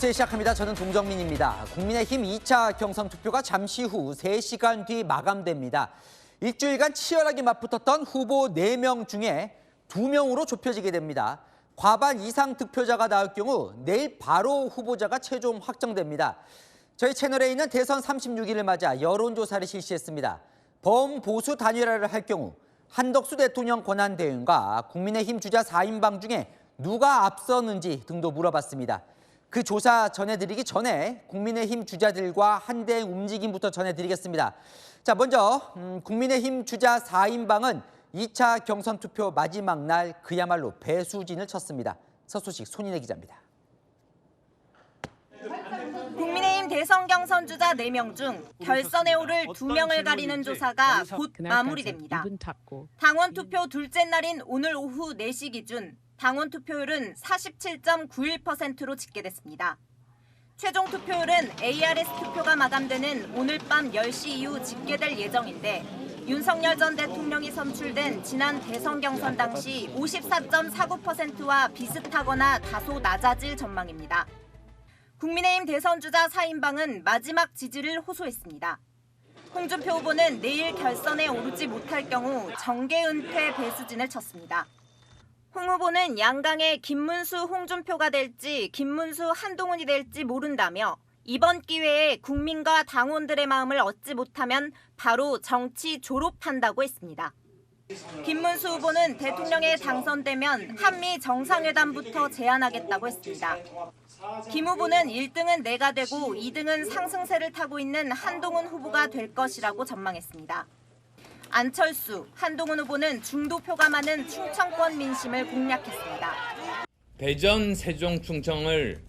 뉴스 시작합니다. 저는 동정민입니다. 국민의힘 2차 경선 투표가 잠시 후 3시간 뒤 마감됩니다. 일주일간 치열하게 맞붙었던 후보 4명 중에 2명으로 좁혀지게 됩니다. 과반 이상 득표자가 나올 경우 내일 바로 후보자가 최종 확정됩니다. 저희 채널에 있는 대선 36일을 맞아 여론조사를 실시했습니다. 범보수 단일화를 할 경우 한덕수 대통령 권한대행과 국민의힘 주자 4인방 중에 누가 앞서는지 등도 물어봤습니다. 그 조사 전해드리기 전에 국민의힘 주자들과 한대행 움직임부터 전해드리겠습니다. 자, 먼저 국민의힘 주자 4인방은 2차 경선 투표 마지막 날 그야말로 배수진을 쳤습니다. 첫 소식 손인혜 기자입니다. 국민의힘 대선 경선 주자 4명 중 결선에 오를 2명을 가리는 조사가 곧 마무리됩니다. 당원 투표 둘째 날인 오늘 오후 4시 기준 당원 투표율은 47.91%로 집계됐습니다. 최종 투표율은 ARS 투표가 마감되는 오늘 밤 10시 이후 집계될 예정인데 윤석열 전 대통령이 선출된 지난 대선 경선 당시 54.49%와 비슷하거나 다소 낮아질 전망입니다. 국민의힘 대선 주자 4인방은 마지막 지지를 호소했습니다. 홍준표 후보는 내일 결선에 오르지 못할 경우 정계 은퇴 배수진을 쳤습니다. 홍 후보는 양강의 김문수, 홍준표가 될지 김문수, 한동훈이 될지 모른다며 이번 기회에 국민과 당원들의 마음을 얻지 못하면 바로 정치 졸업한다고 했습니다. 김문수 후보는 대통령에 당선되면 한미 정상회담부터 제안하겠다고 했습니다. 김 후보는 1등은 내가 되고 2등은 상승세를 타고 있는 한동훈 후보가 될 것이라고 전망했습니다. 안철수, 한동훈 후보는 중도표가 많은 충청권 민심을 공략했습니다. 대전, 세종, 충청을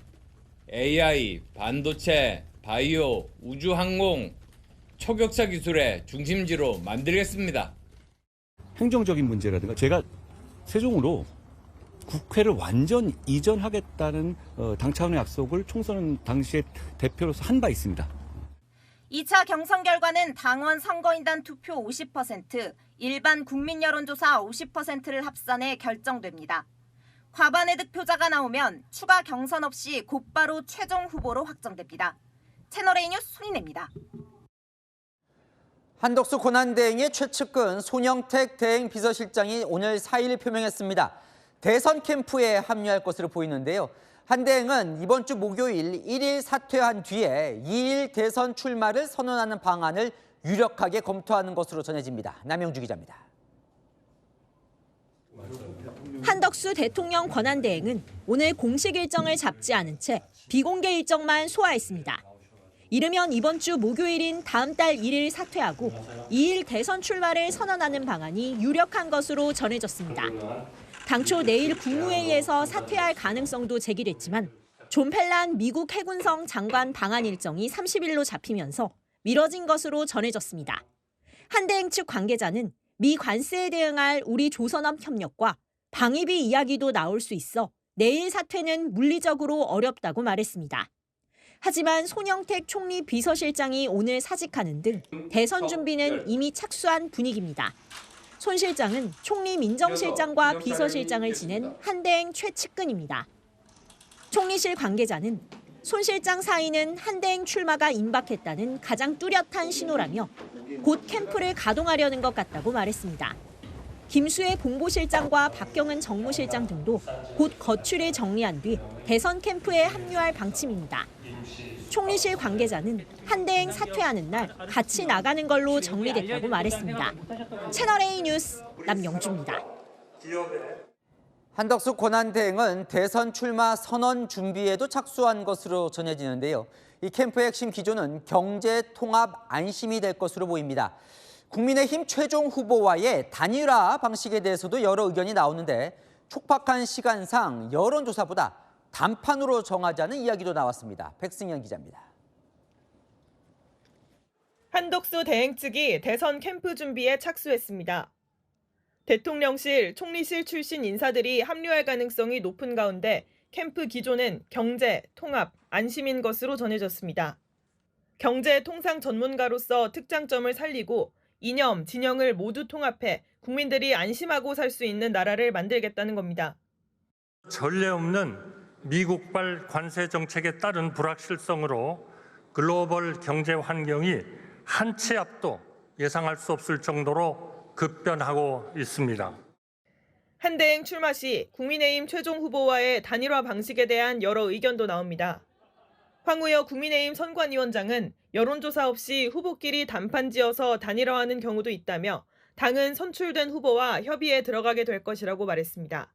AI, 반도체, 바이오, 우주항공, 초격차 기술의 중심지로 만들겠습니다. 행정적인 문제라든가 제가 세종으로 국회를 완전 이전하겠다는 당 차원의 약속을 총선 당시에 대표로서 한 바 있습니다. 2차 경선 결과는 당원 선거인단 투표 50%, 일반 국민 여론조사 50%를 합산해 결정됩니다. 과반의 득표자가 나오면 추가 경선 없이 곧바로 최종 후보로 확정됩니다. 채널A 뉴스 손인혜입니다. 한덕수 권한대행의 최측근 손영택 대행 비서실장이 오늘 사의를 표명했습니다. 대선 캠프에 합류할 것으로 보이는데요. 한 대행은 이번 주 목요일 1일 사퇴한 뒤에 2일 대선 출마를 선언하는 방안을 유력하게 검토하는 것으로 전해집니다. 남영주 기자입니다. 한덕수 대통령 권한대행은 오늘 공식 일정을 잡지 않은 채 비공개 일정만 소화했습니다. 이르면 이번 주 목요일인 다음 달 1일 사퇴하고 2일 대선 출마를 선언하는 방안이 유력한 것으로 전해졌습니다. 당초 내일 국무회의에서 사퇴할 가능성도 제기됐지만 존 펠란 미국 해군성 장관 방한 일정이 30일로 잡히면서 미뤄진 것으로 전해졌습니다. 한대행 측 관계자는 미 관세에 대응할 우리 조선업 협력과 방위비 이야기도 나올 수 있어 내일 사퇴는 물리적으로 어렵다고 말했습니다. 하지만 손영택 총리 비서실장이 오늘 사직하는 등 대선 준비는 이미 착수한 분위기입니다. 손 실장은 총리 민정실장과 비서실장을 지낸 한대행 최측근입니다. 총리실 관계자는 손 실장 사의는 한대행 출마가 임박했다는 가장 뚜렷한 신호라며 곧 캠프를 가동하려는 것 같다고 말했습니다. 김수혜 본부실장과 박경은 정무실장 등도 곧 거취를 정리한 뒤 대선 캠프에 합류할 방침입니다. 총리실 관계자는 한대행 사퇴하는 날 같이 나가는 걸로 정리됐다고 말했습니다. 채널A 뉴스 남영주입니다. 한덕수 권한대행은 대선 출마 선언 준비에도 착수한 것으로 전해지는데요. 이 캠프의 핵심 기조는 경제 통합 안심이 될 것으로 보입니다. 국민의힘 최종 후보와의 단일화 방식에 대해서도 여러 의견이 나오는데 촉박한 시간상 여론조사보다 단판으로 정하자는 이야기도 나왔습니다. 백승현 기자입니다. 한덕수 대행 측이 대선 캠프 준비에 착수했습니다. 대통령실, 총리실 출신 인사들이 합류할 가능성이 높은 가운데 캠프 기조는 경제, 통합, 안심인 것으로 전해졌습니다. 경제 통상 전문가로서 특장점을 살리고 이념, 진영을 모두 통합해 국민들이 안심하고 살 수 있는 나라를 만들겠다는 겁니다. 전례 없는 미국발 관세 정책에 따른 불확실성으로 글로벌 경제 환경이 한 치 앞도 예상할 수 없을 정도로 급변하고 있습니다. 한대행 출마 시 국민의힘 최종 후보와의 단일화 방식에 대한 여러 의견도 나옵니다. 황우여 국민의힘 선관위원장은 여론조사 없이 후보끼리 단판지어서 단일화하는 경우도 있다며 당은 선출된 후보와 협의에 들어가게 될 것이라고 말했습니다.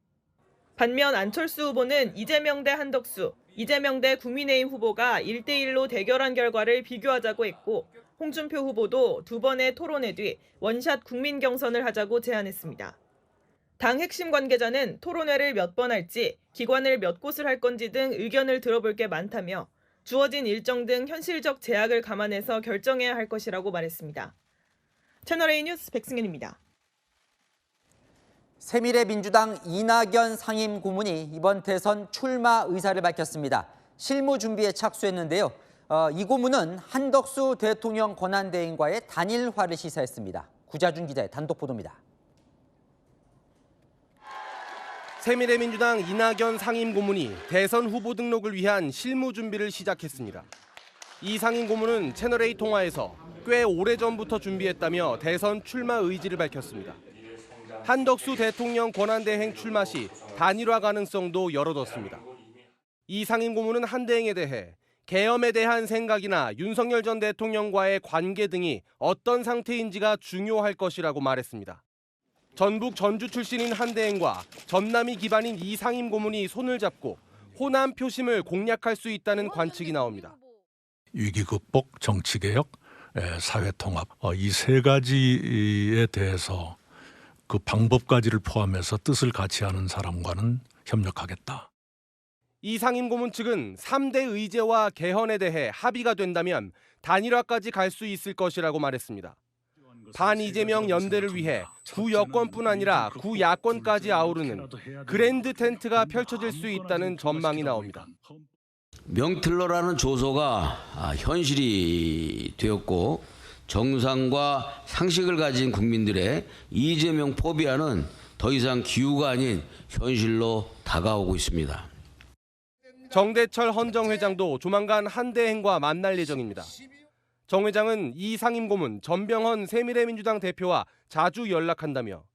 반면 안철수 후보는 이재명 대 한덕수, 이재명 대 국민의힘 후보가 1대1로 대결한 결과를 비교하자고 했고 홍준표 후보도 두 번의 토론회 뒤 원샷 국민 경선을 하자고 제안했습니다. 당 핵심 관계자는 토론회를 몇 번 할지, 기관을 몇 곳을 할 건지 등 의견을 들어볼 게 많다며 주어진 일정 등 현실적 제약을 감안해서 결정해야 할 것이라고 말했습니다. 채널A 뉴스 백승현입니다. 새미래민주당 이낙연 상임고문이 이번 대선 출마 의사를 밝혔습니다. 실무 준비에 착수했는데요. 이 고문은 한덕수 대통령 권한대행과의 단일화를 시사했습니다. 구자준 기자의 단독 보도입니다. 새미래민주당 이낙연 상임고문이 대선 후보 등록을 위한 실무 준비를 시작했습니다. 이 상임고문은 채널A 통화에서 꽤 오래전부터 준비했다며 대선 출마 의지를 밝혔습니다. 한덕수 대통령 권한대행 출마 시 단일화 가능성도 열어뒀습니다. 이 상임고문은 한대행에 대해 계엄에 대한 생각이나 윤석열 전 대통령과의 관계 등이 어떤 상태인지가 중요할 것이라고 말했습니다. 전북 전주 출신인 한대행과 전남이 기반인 이 상임고문이 손을 잡고 호남 표심을 공략할 수 있다는 관측이 나옵니다. 위기 극복, 정치개혁, 사회통합 이 세 가지에 대해서 그 방법까지를 포함해서 뜻을 같이 하는 사람과는 협력하겠다. 이 상임고문 측은 3대 의제와 개헌에 대해 합의가 된다면 단일화까지 갈 수 있을 것이라고 말했습니다. 반-이재명 연대를 위해 구여권뿐 아니라 구야권까지 아우르는 그랜드 텐트가 펼쳐질 수 있다는 전망이 나옵니다. 명틀러라는 조소가 현실이 되었고 정상과 상식을 가진 국민들의 이재명 포비아는 더 이상 기우가 아닌 현실로 다가오고 있습니다. 정대철 헌정회장도 조만간 한대행과 만날 예정입니다. 정 회장은 이 상임고문 전병헌 새미래민주당 대표와 자주 연락한다며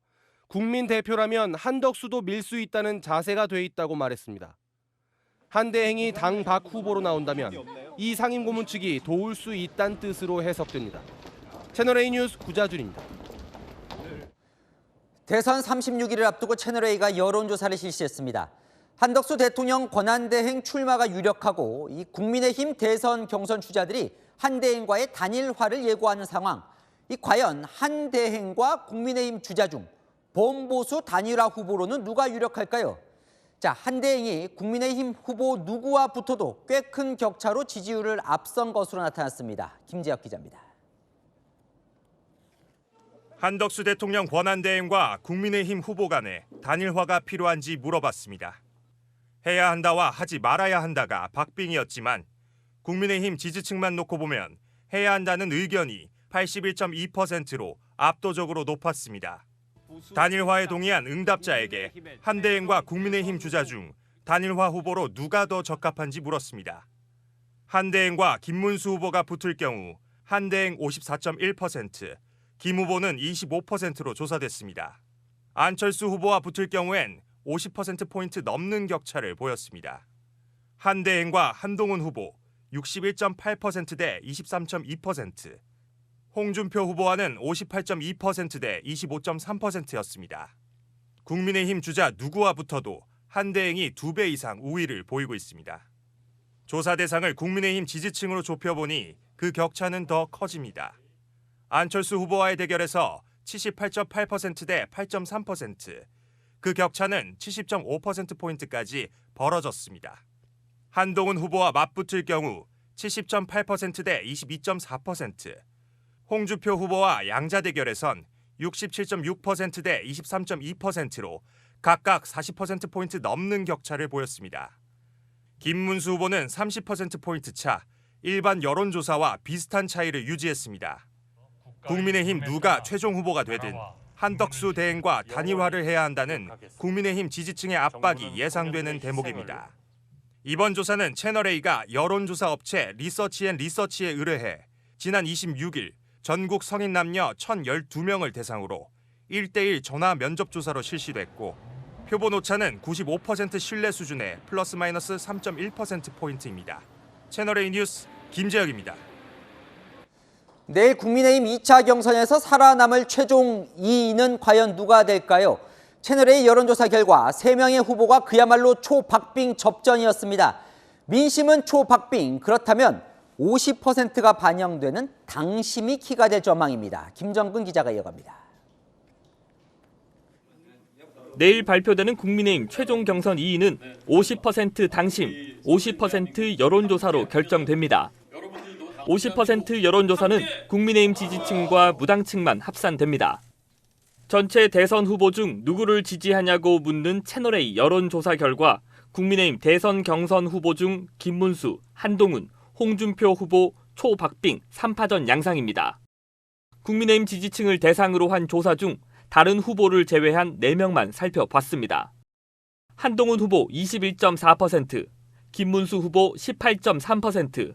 국민 대표라면 한덕수도 밀 수 있다는 자세가 돼 있다고 말했습니다. 한대행이 당 밖 후보로 나온다면 이 상임고문 측이 도울 수 있다는 뜻으로 해석됩니다. 채널A 뉴스 구자준입니다. 대선 36일을 앞두고 채널A가 여론조사를 실시했습니다. 한덕수 대통령 권한대행 출마가 유력하고 이 국민의힘 대선 경선 주자들이 한대행과의 단일화를 예고하는 상황. 과연 한대행과 국민의힘 주자 중 범보수 단일화 후보로는 누가 유력할까요? 자, 한대행이 국민의힘 후보 누구와 붙어도 꽤 큰 격차로 지지율을 앞선 것으로 나타났습니다. 김재혁 기자입니다. 한덕수 대통령 권한대행과 국민의힘 후보 간에 단일화가 필요한지 물어봤습니다. 해야 한다와 하지 말아야 한다가 박빙이었지만 국민의힘 지지층만 놓고 보면 해야 한다는 의견이 81.2%로 압도적으로 높았습니다. 단일화에 동의한 응답자에게 한대행과 국민의힘 주자 중 단일화 후보로 누가 더 적합한지 물었습니다. 한대행과 김문수 후보가 붙을 경우 한대행 54.1%, 김 후보는 25%로 조사됐습니다. 안철수 후보와 붙을 경우엔 50%포인트 넘는 격차를 보였습니다. 한대행과 한동훈 후보 61.8% 대 23.2%, 홍준표 후보와는 58.2% 대 25.3%였습니다. 국민의힘 주자 누구와 붙어도 한대행이 2배 이상 우위를 보이고 있습니다. 조사 대상을 국민의힘 지지층으로 좁혀보니 그 격차는 더 커집니다. 안철수 후보와의 대결에서 78.8% 대 8.3%, 그 격차는 70.5%포인트까지 벌어졌습니다. 한동훈 후보와 맞붙을 경우 70.8% 대 22.4%, 홍준표 후보와 양자 대결에선 67.6% 대 23.2%로 각각 40%포인트 넘는 격차를 보였습니다. 김문수 후보는 30%포인트 차, 일반 여론조사와 비슷한 차이를 유지했습니다. 국민의힘 누가 최종 후보가 되든 한덕수 대행과 단일화를 해야 한다는 국민의힘 지지층의 압박이 예상되는 대목입니다. 이번 조사는 채널A가 여론조사 업체 리서치앤리서치에 의뢰해 지난 26일 전국 성인 남녀 1,012명을 대상으로 1:1 전화 면접 조사로 실시됐고 표본 오차는 95% 신뢰 수준의 플러스 마이너스 3.1%포인트입니다. 채널A 뉴스 김재혁입니다. 내일 국민의힘 2차 경선에서 살아남을 최종 2위는 과연 누가 될까요? 채널A 여론조사 결과 3명의 후보가 그야말로 초박빙 접전이었습니다. 민심은 초박빙, 그렇다면 50%가 반영되는 당심이 키가 될 전망입니다. 김정근 기자가 이어갑니다. 내일 발표되는 국민의힘 최종 경선 2위는 50% 당심, 50% 여론조사로 결정됩니다. 50% 여론조사는 국민의힘 지지층과 무당층만 합산됩니다. 전체 대선 후보 중 누구를 지지하냐고 묻는 채널A 여론조사 결과 국민의힘 대선 경선 후보 중 김문수, 한동훈, 홍준표 후보 초박빙 3파전 양상입니다. 국민의힘 지지층을 대상으로 한 조사 중 다른 후보를 제외한 4명만 살펴봤습니다. 한동훈 후보 21.4%, 김문수 후보 18.3%,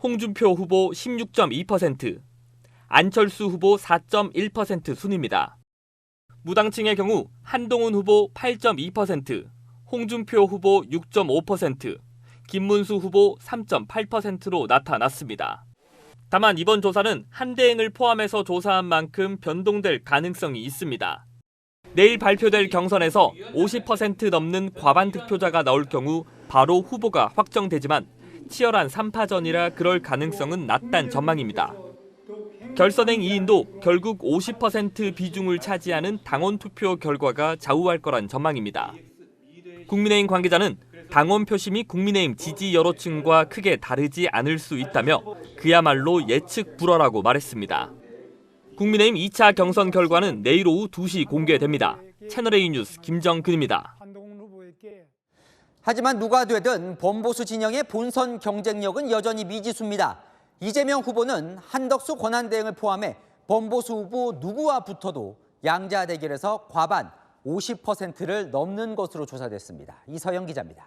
홍준표 후보 16.2%, 안철수 후보 4.1% 순입니다. 무당층의 경우 한동훈 후보 8.2%, 홍준표 후보 6.5%, 김문수 후보 3.8%로 나타났습니다. 다만 이번 조사는 한대행을 포함해서 조사한 만큼 변동될 가능성이 있습니다. 내일 발표될 경선에서 50% 넘는 과반 득표자가 나올 경우 바로 후보가 확정되지만 치열한 3파전이라 그럴 가능성은 낮다는 전망입니다. 결선행 2인도 결국 50% 비중을 차지하는 당원 투표 결과가 좌우할 거란 전망입니다. 국민의힘 관계자는 당원 표심이 국민의힘 지지 여론층과 크게 다르지 않을 수 있다며 그야말로 예측 불허라고 말했습니다. 국민의힘 2차 경선 결과는 내일 오후 2시 공개됩니다. 채널A 뉴스 김정근입니다. 하지만 누가 되든 범보수 진영의 본선 경쟁력은 여전히 미지수입니다. 이재명 후보는 한덕수 권한대행을 포함해 범보수 후보 누구와 붙어도 양자 대결에서 과반 50%를 넘는 것으로 조사됐습니다. 이서영 기자입니다.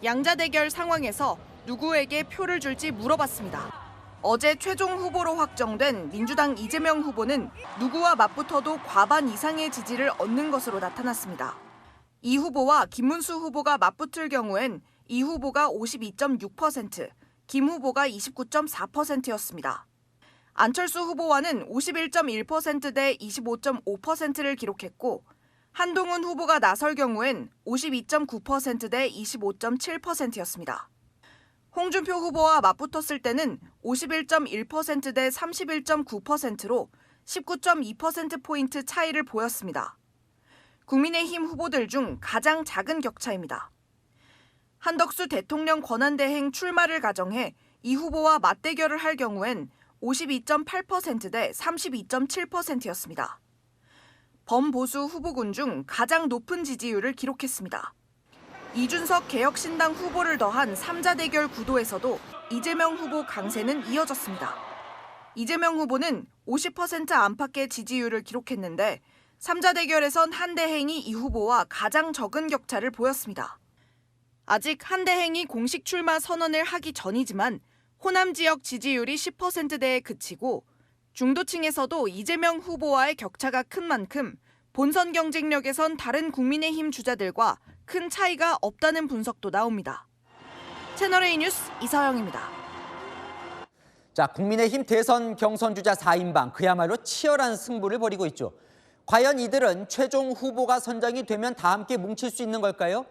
양자 대결 상황에서 누구에게 표를 줄지 물어봤습니다. 어제 최종 후보로 확정된 민주당 이재명 후보는 누구와 맞붙어도 과반 이상의 지지를 얻는 것으로 나타났습니다. 이 후보와 김문수 후보가 맞붙을 경우엔 이 후보가 52.6%, 김 후보가 29.4%였습니다. 안철수 후보와는 51.1% 대 25.5%를 기록했고 한동훈 후보가 나설 경우엔 52.9% 대 25.7%였습니다. 홍준표 후보와 맞붙었을 때는 51.1% 대 31.9%로 19.2%포인트 차이를 보였습니다. 국민의힘 후보들 중 가장 작은 격차입니다. 한덕수 대통령 권한대행 출마를 가정해 이 후보와 맞대결을 할 경우엔 52.8% 대 32.7%였습니다. 범보수 후보군 중 가장 높은 지지율을 기록했습니다. 이준석 개혁신당 후보를 더한 3자 대결 구도에서도 이재명 후보 강세는 이어졌습니다. 이재명 후보는 50% 안팎의 지지율을 기록했는데 3자 대결에선 한대행이 이 후보와 가장 적은 격차를 보였습니다. 아직 한대행이 공식 출마 선언을 하기 전이지만 호남 지역 지지율이 10%대에 그치고 중도층에서도 이재명 후보와의 격차가 큰 만큼 본선 경쟁력에선 다른 국민의힘 주자들과 큰 차이가 없다는 분석도 나옵니다. 채널A 뉴스 이서영입니다. 자, 국민의힘 대선 경선 주자 4인방 그야말로 치열한 승부를 벌이고 있죠. 과연 이들은 최종 후보가 선정이 되면 다 함께 뭉칠 수 있는 걸까요?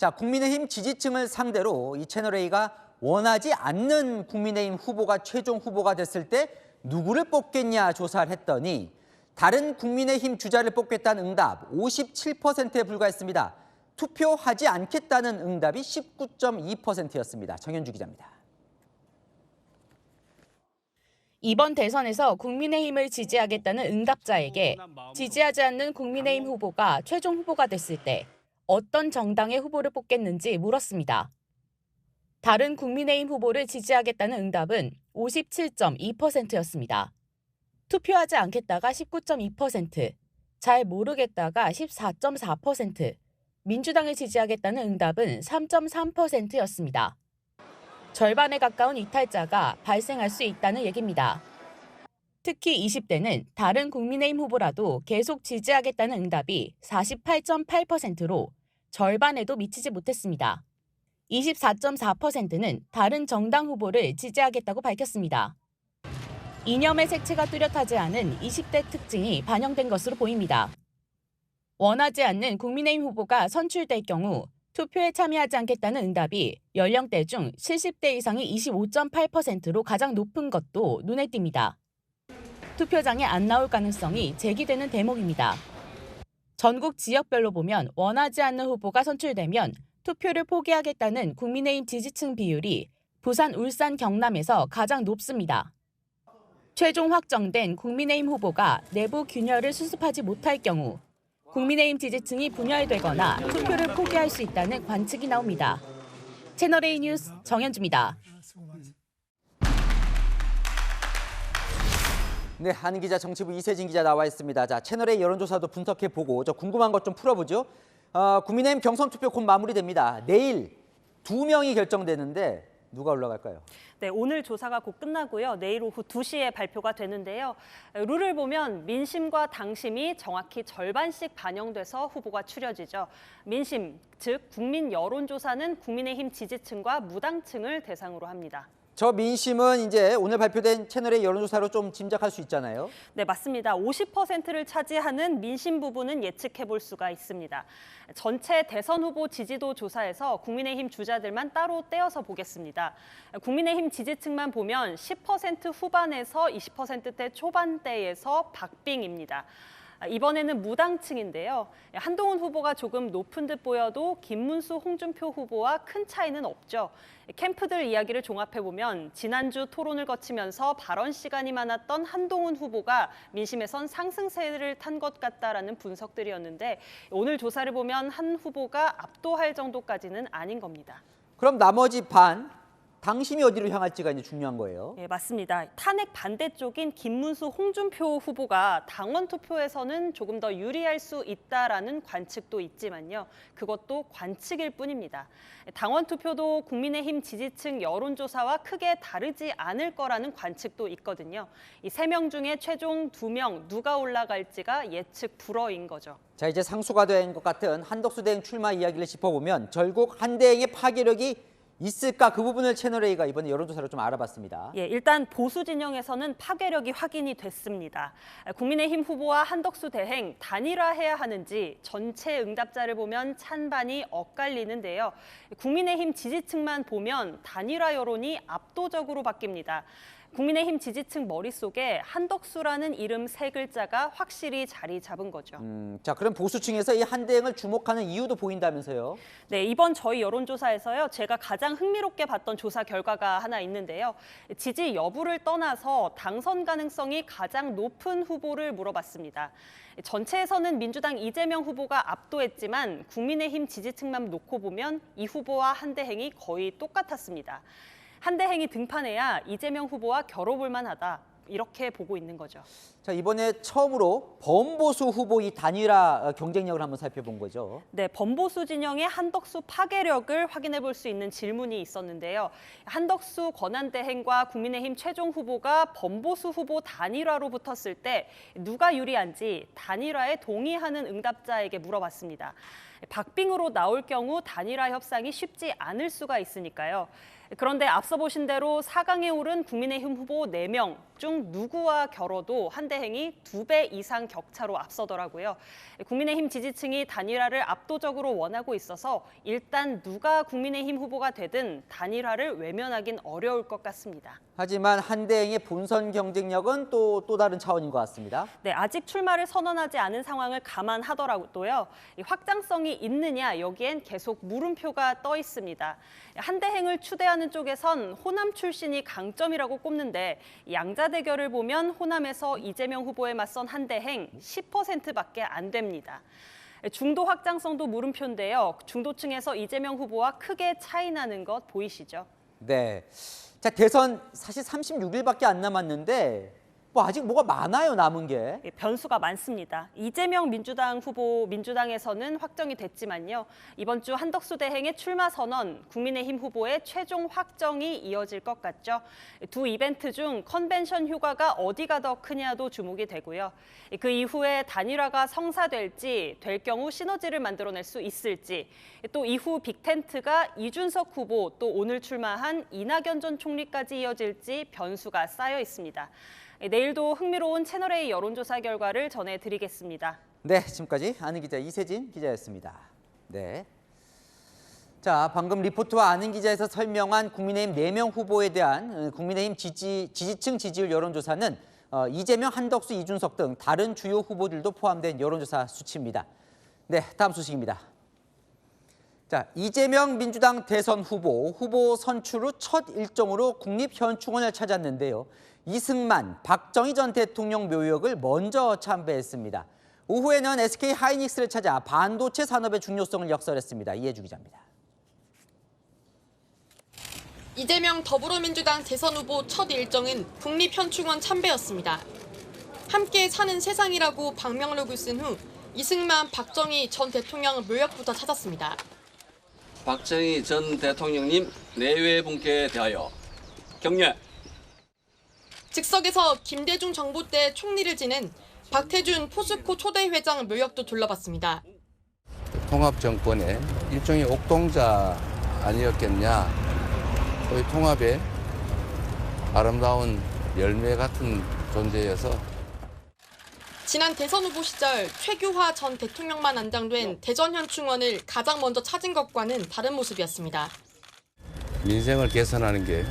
자, 국민의힘 지지층을 상대로 이 채널A가 원하지 않는 국민의힘 후보가 최종 후보가 됐을 때 누구를 뽑겠냐 조사를 했더니 다른 국민의힘 주자를 뽑겠다는 응답 57%에 불과했습니다. 투표하지 않겠다는 응답이 19.2%였습니다. 정현주 기자입니다. 이번 대선에서 국민의힘을 지지하겠다는 응답자에게 지지하지 않는 국민의힘 후보가 최종 후보가 됐을 때 어떤 정당의 후보를 뽑겠는지 물었습니다. 다른 국민의힘 후보를 지지하겠다는 응답은 57.2%였습니다. 투표하지 않겠다가 19.2%, 잘 모르겠다가 14.4%, 민주당을 지지하겠다는 응답은 3.3%였습니다. 절반에 가까운 이탈자가 발생할 수 있다는 얘기입니다. 특히 20대는 다른 국민의힘 후보라도 계속 지지하겠다는 응답이 48.8%로 절반에도 미치지 못했습니다. 24.4%는 다른 정당 후보를 지지하겠다고 밝혔습니다. 이념의 색채가 뚜렷하지 않은 20대 특징이 반영된 것으로 보입니다. 원하지 않는 국민의힘 후보가 선출될 경우 투표에 참여하지 않겠다는 응답이 연령대 중 70대 이상이 25.8%로 가장 높은 것도 눈에 띕니다. 투표장에 안 나올 가능성이 제기되는 대목입니다. 전국 지역별로 보면 원하지 않는 후보가 선출되면 투표를 포기하겠다는 국민의힘 지지층 비율이 부산, 울산, 경남에서 가장 높습니다. 최종 확정된 국민의힘 후보가 내부 균열을 수습하지 못할 경우 국민의힘 지지층이 분열되거나 투표를 포기할 수 있다는 관측이 나옵니다. 채널A 뉴스 정현주입니다. 네, 한 기자, 정치부 이세진 기자 나와 있습니다. 자, 채널A 여론조사도 분석해보고 저 궁금한 것 좀 풀어보죠. 국민의힘 경선 투표 곧 마무리됩니다. 내일 2명이 결정되는데 누가 올라갈까요? 네, 오늘 조사가 곧 끝나고요. 내일 오후 2시에 발표가 되는데요. 룰을 보면 민심과 당심이 정확히 절반씩 반영돼서 후보가 추려지죠. 민심, 즉 국민 여론조사는 국민의힘 지지층과 무당층을 대상으로 합니다. 저 민심은 이제 오늘 발표된 채널의 여론조사로 좀 짐작할 수 있잖아요. 네, 맞습니다. 50%를 차지하는 민심 부분은 예측해 볼 수가 있습니다. 전체 대선 후보 지지도 조사에서 국민의힘 주자들만 따로 떼어서 보겠습니다. 국민의힘 지지층만 보면 10% 후반에서 20%대 초반대에서 박빙입니다. 이번에는 무당층인데요. 한동훈 후보가 조금 높은 듯 보여도 김문수, 홍준표 후보와 큰 차이는 없죠. 캠프들 이야기를 종합해보면 지난주 토론을 거치면서 발언 시간이 많았던 한동훈 후보가 민심에선 상승세를 탄 것 같다라는 분석들이었는데 오늘 조사를 보면 한 후보가 압도할 정도까지는 아닌 겁니다. 그럼 나머지 반, 당심이 어디로 향할지가 이제 중요한 거예요. 네, 맞습니다. 탄핵 반대쪽인 김문수, 홍준표 후보가 당원 투표에서는 조금 더 유리할 수 있다라는 관측도 있지만요. 그것도 관측일 뿐입니다. 당원 투표도 국민의힘 지지층 여론조사와 크게 다르지 않을 거라는 관측도 있거든요. 이 3명 중에 최종 2명 누가 올라갈지가 예측 불허인 거죠. 자, 이제 상수가 된 것 같은 한덕수 대행 출마 이야기를 짚어보면 결국 한 대행의 파괴력이 있을까? 그 부분을 채널A가 이번에 여론조사로 좀 알아봤습니다. 예, 일단 보수 진영에서는 파괴력이 확인이 됐습니다. 국민의힘 후보와 한덕수 대행 단일화해야 하는지 전체 응답자를 보면 찬반이 엇갈리는데요. 국민의힘 지지층만 보면 단일화 여론이 압도적으로 바뀝니다. 국민의힘 지지층 머릿속에 한덕수라는 이름 3글자가 확실히 자리 잡은 거죠. 자, 그럼 보수층에서 이 한대행을 주목하는 이유도 보인다면서요? 네, 이번 저희 여론조사에서요. 제가 가장 흥미롭게 봤던 조사 결과가 하나 있는데요. 지지 여부를 떠나서 당선 가능성이 가장 높은 후보를 물어봤습니다. 전체에서는 민주당 이재명 후보가 압도했지만 국민의힘 지지층만 놓고 보면 이 후보와 한대행이 거의 똑같았습니다. 한대행이 등판해야 이재명 후보와 겨뤄볼 만하다. 이렇게 보고 있는 거죠. 자, 이번에 처음으로 범보수 후보 이 단일화 경쟁력을 한번 살펴본 거죠. 네, 범보수 진영의 한덕수 파괴력을 확인해 볼 수 있는 질문이 있었는데요. 한덕수 권한대행과 국민의힘 최종 후보가 범보수 후보 단일화로 붙었을 때 누가 유리한지 단일화에 동의하는 응답자에게 물어봤습니다. 박빙으로 나올 경우 단일화 협상이 쉽지 않을 수가 있으니까요. 그런데 앞서 보신 대로 4강에 오른 국민의힘 후보 4명 중 누구와 겨뤄도 한대행이 2배 이상 격차로 앞서더라고요. 국민의힘 지지층이 단일화를 압도적으로 원하고 있어서 일단 누가 국민의힘 후보가 되든 단일화를 외면하긴 어려울 것 같습니다. 하지만 한대행의 본선 경쟁력은 또 다른 차원인 것 같습니다. 네, 아직 출마를 선언하지 않은 상황을 감안하더라도요. 확장성이 있느냐 여기엔 계속 물음표가 떠 있습니다. 한대행을 추대하는 쪽에선 호남 출신이 강점이라고 꼽는데 양자 대결을 보면 호남에서 이재명 후보에 맞선 한대행 10%밖에 안 됩니다. 중도 확장성도 물음표인데요. 중도층에서 이재명 후보와 크게 차이 나는 것 보이시죠? 네. 자, 대선 사실 36일밖에 안 남았는데 뭐 아직 뭐가 많아요, 남은 게. 변수가 많습니다. 이재명 민주당 후보 민주당에서는 확정이 됐지만요. 이번 주 한덕수 대행의 출마 선언, 국민의힘 후보의 최종 확정이 이어질 것 같죠. 두 이벤트 중 컨벤션 효과가 어디가 더 크냐도 주목이 되고요. 그 이후에 단일화가 성사될지, 될 경우 시너지를 만들어낼 수 있을지, 또 이후 빅텐트가 이준석 후보, 또 오늘 출마한 이낙연 전 총리까지 이어질지 변수가 쌓여 있습니다. 내일도 흥미로운 채널A 여론조사 결과를 전해드리겠습니다. 네, 지금까지 아는 기자 이세진 기자였습니다. 네. 자, 방금 리포트와 아는 기자에서 설명한 국민의힘 4명 후보에 대한 국민의힘 지지층 지지율 여론조사는 이재명, 한덕수, 이준석 등 다른 주요 후보들도 포함된 여론조사 수치입니다. 네, 다음 소식입니다. 자, 이재명 민주당 대선 후보 선출 후 첫 일정으로 국립현충원을 찾았는데요. 이승만, 박정희 전 대통령 묘역을 먼저 참배했습니다. 오후에는 SK 하이닉스를 찾아 반도체 산업의 중요성을 역설했습니다. 이해주 기자입니다. 이재명 더불어민주당 대선 후보 첫 일정은 국립현충원 참배였습니다. 함께 사는 세상이라고 방명록을 쓴 후 이승만, 박정희 전 대통령 묘역부터 찾았습니다. 박정희 전 대통령님 내외 분께에 대하여 경례. 즉석에서 김대중 정부 때 총리를 지낸 박태준 포스코 초대 회장 묘역도 둘러봤습니다. 통합정권의 일종의 옥동자 아니었겠냐. 거의 통합의 아름다운 열매 같은 존재여서 지난 대선 후보 시절 최규화 전 대통령만 안장된 대전현충원을 가장 먼저 찾은 것과는 다른 모습이었습니다. 민생을 개선하는 게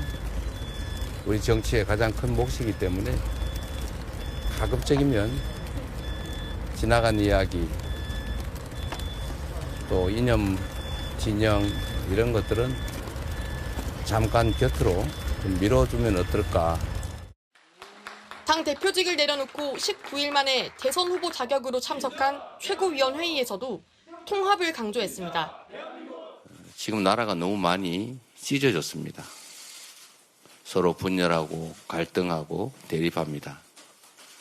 우리 정치의 가장 큰 몫이기 때문에 가급적이면 지나간 이야기, 또 이념, 진영 이런 것들은 잠깐 곁으로 좀 밀어주면 어떨까. 당 대표직을 내려놓고 19일 만에 대선 후보 자격으로 참석한 최고위원회의에서도 통합을 강조했습니다. 지금 나라가 너무 많이 찢어졌습니다. 서로 분열하고 갈등하고 대립합니다.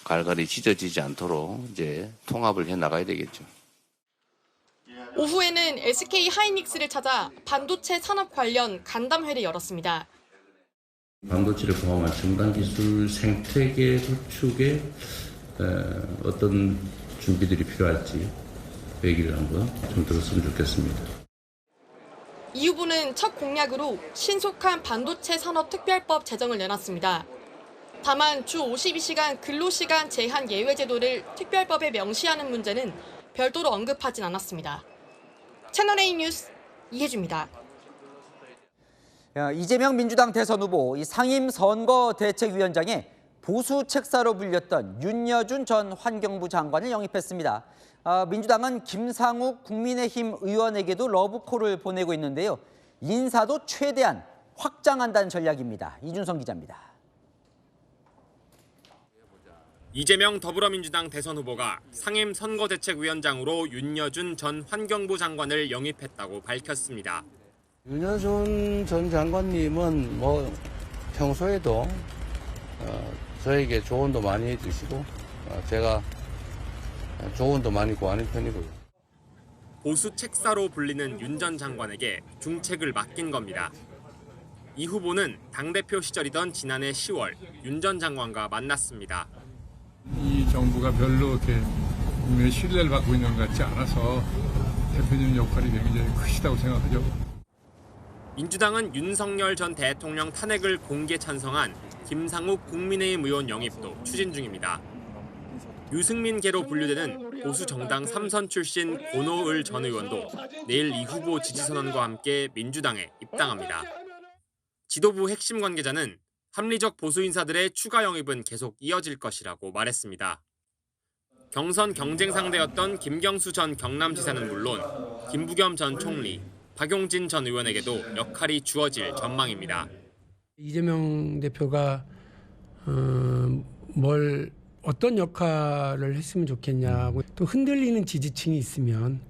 갈갈이 찢어지지 않도록 이제 통합을 해 나가야 되겠죠. 오후에는 SK 하이닉스를 찾아 반도체 산업 관련 간담회를 열었습니다. 반도체를 포함한 첨단 기술 생태계 구축에 어떤 준비들이 필요할지 얘기를 한번 좀 들었으면 좋겠습니다. 이 후보는 첫 공약으로 신속한 반도체 산업 특별법 제정을 내놨습니다. 다만 주 52시간 근로시간 제한 예외 제도를 특별법에 명시하는 문제는 별도로 언급하진 않았습니다. 채널A 뉴스 이해주입니다. 이재명 민주당 대선 후보 상임선거대책위원장에 보수 책사로 불렸던 윤여준 전 환경부 장관을 영입했습니다. 민주당은 김상욱 국민의힘 의원에게도 러브콜을 보내고 있는데요. 인사도 최대한 확장한다는 전략입니다. 이준성 기자입니다. 이재명 더불어민주당 대선 후보가 상임선거대책위원장으로 윤여준 전 환경부 장관을 영입했다고 밝혔습니다. 윤여준 전 장관님은 평소에도 저에게 조언도 많이 해주시고 제가 조언도 많이 구하는 편이고요. 보수 책사로 불리는 윤 전 장관에게 중책을 맡긴 겁니다. 이 후보는 당대표 시절이던 지난해 10월 윤 전 장관과 만났습니다. 이 정부가 별로 이렇게 국민의 신뢰를 받고 있는 것 같지 않아서 대표님 역할이 굉장히 크시다고 생각하죠. 민주당은 윤석열 전 대통령 탄핵을 공개 찬성한 김상욱 국민의힘 의원 영입도 추진 중입니다. 유승민계로 분류되는 보수 정당 3선 출신 권오을 전 의원도 내일 이 후보 지지선언과 함께 민주당에 입당합니다. 지도부 핵심 관계자는 합리적 보수 인사들의 추가 영입은 계속 이어질 것이라고 말했습니다. 경선 경쟁 상대였던 김경수 전 경남지사는 물론 김부겸 전 총리, 박용진 전 의원에게도 역할이 주어질 전망입니다. 이재명 대표가 어떤 역할을 했으면 좋겠냐고, 또 흔들리는 지지층이 있으면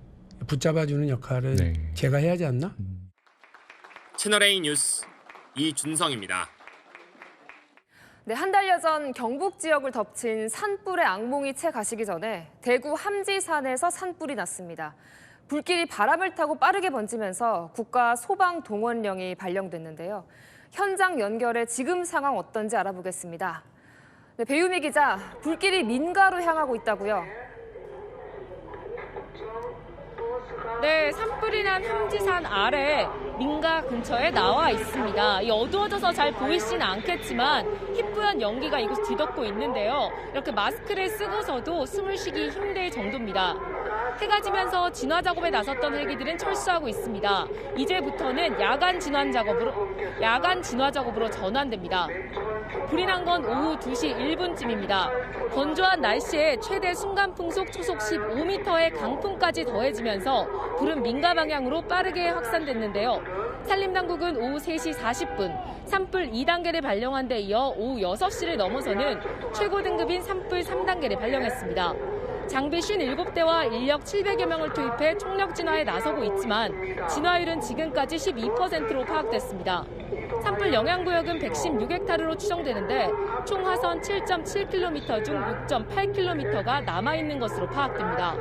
붙잡아주는 역할을 제가 해야 하지 않나? 채널A 뉴스 이준성입니다. 네, 한 달여 전 경북 지역을 덮친 산불의 악몽이 채 가시기 전에 대구 함지산에서 산불이 났습니다. 불길이 바람을 타고 빠르게 번지면서 국가 소방동원령이 발령됐는데요. 현장 연결해 지금 상황 어떤지 알아보겠습니다. 네, 배유미 기자, 불길이 민가로 향하고 있다고요? 네, 산불이 난 함지산 아래 민가 근처에 나와 있습니다. 어두워져서 잘 보이지는 않겠지만 희뿌연 연기가 이곳 뒤덮고 있는데요. 이렇게 마스크를 쓰고서도 숨을 쉬기 힘들 정도입니다. 해가 지면서 진화 작업에 나섰던 헬기들은 철수하고 있습니다. 이제부터는 야간 진화 작업으로 전환됩니다. 불이 난 건 오후 2시 1분쯤입니다. 건조한 날씨에 최대 순간풍속 초속 15m의 강풍까지 더해지면서 불은 민가 방향으로 빠르게 확산됐는데요. 산림당국은 오후 3시 40분 산불 2단계를 발령한 데 이어 오후 6시를 넘어서는 최고 등급인 산불 3단계를 발령했습니다. 장비 57대와 인력 700여 명을 투입해 총력 진화에 나서고 있지만 진화율은 지금까지 12%로 파악됐습니다. 산불 영향구역은 116헥타르로 추정되는데 총 화선 7.7km 중 6.8km가 남아있는 것으로 파악됩니다.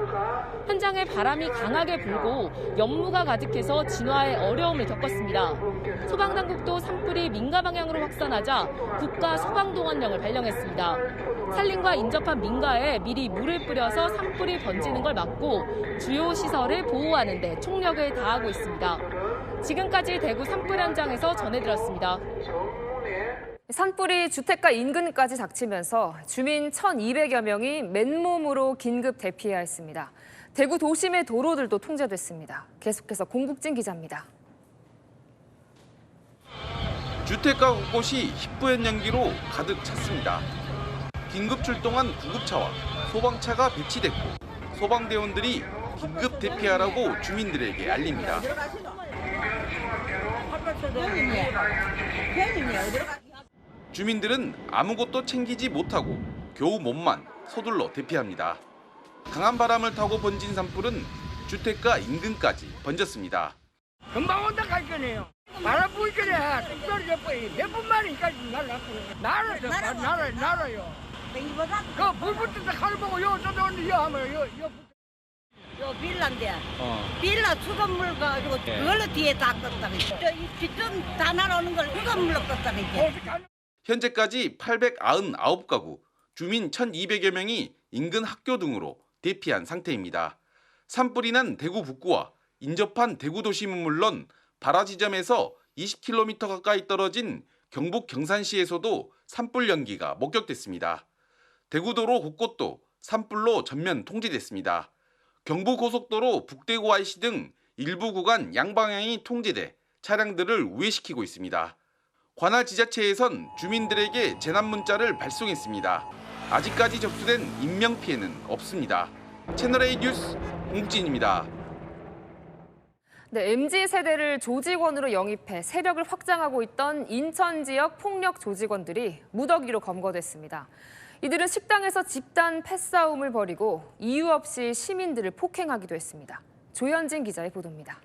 현장에 바람이 강하게 불고 연무가 가득해서 진화에 어려움을 겪었습니다. 소방당국도 산불이 민가 방향으로 확산하자 국가 소방동원령을 발령했습니다. 산림과 인접한 민가에 미리 물을 뿌려서 산불이 번지는 걸 막고 주요 시설을 보호하는 데 총력을 다하고 있습니다. 지금까지 대구 산불 현장에서 전해드렸습니다. 산불이 주택가 인근까지 닥치면서 주민 1,200여 명이 맨몸으로 긴급 대피해야 했습니다. 대구 도심의 도로들도 통제됐습니다. 계속해서 공국진 기자입니다. 주택가 곳곳이 희뿌연 연기로 가득 찼습니다. 긴급 출동한 구급차와 소방차가 배치됐고 소방대원들이 긴급 대피하라고 주민들에게 알립니다. 주민들은 아무것도 챙기지 못하고 겨우 몸만 서둘러 대피합니다. 강한 바람을 타고 번진 산불은 주택가 인근까지 번졌습니다. 금방 온다 갈 거네요. 바람 불 거래. 특별히 몇 분만이니까 날아요. 그불 붙는다 칼 보고 요 저도 언니 요 하면 요 빌라인데 빌라 수돗물 가지고 그걸로 뒤에 다 껐다 좀 다 날아오는 걸 수돗물로 껐다 이제. 현재까지 899가구 주민 1,200여 명이 인근 학교 등으로 대피한 상태입니다. 산불이 난 대구 북구와 인접한 대구 도심은 물론 발화 지점에서 20km 가까이 떨어진 경북 경산시에서도 산불 연기가 목격됐습니다. 대구도로 곳곳도 산불로 전면 통제됐습니다. 경부고속도로 북대구 IC 등 일부 구간 양방향이 통제돼 차량들을 우회시키고 있습니다. 관할 지자체에선 주민들에게 재난 문자를 발송했습니다. 아직까지 접수된 인명피해는 없습니다. 채널A 뉴스 공국진입니다. 네, MZ세대를 조직원으로 영입해 세력을 확장하고 있던 인천 지역 폭력 조직원들이 무더기로 검거됐습니다. 이들은 식당에서 집단 패싸움을 벌이고 이유 없이 시민들을 폭행하기도 했습니다. 조현진 기자의 보도입니다.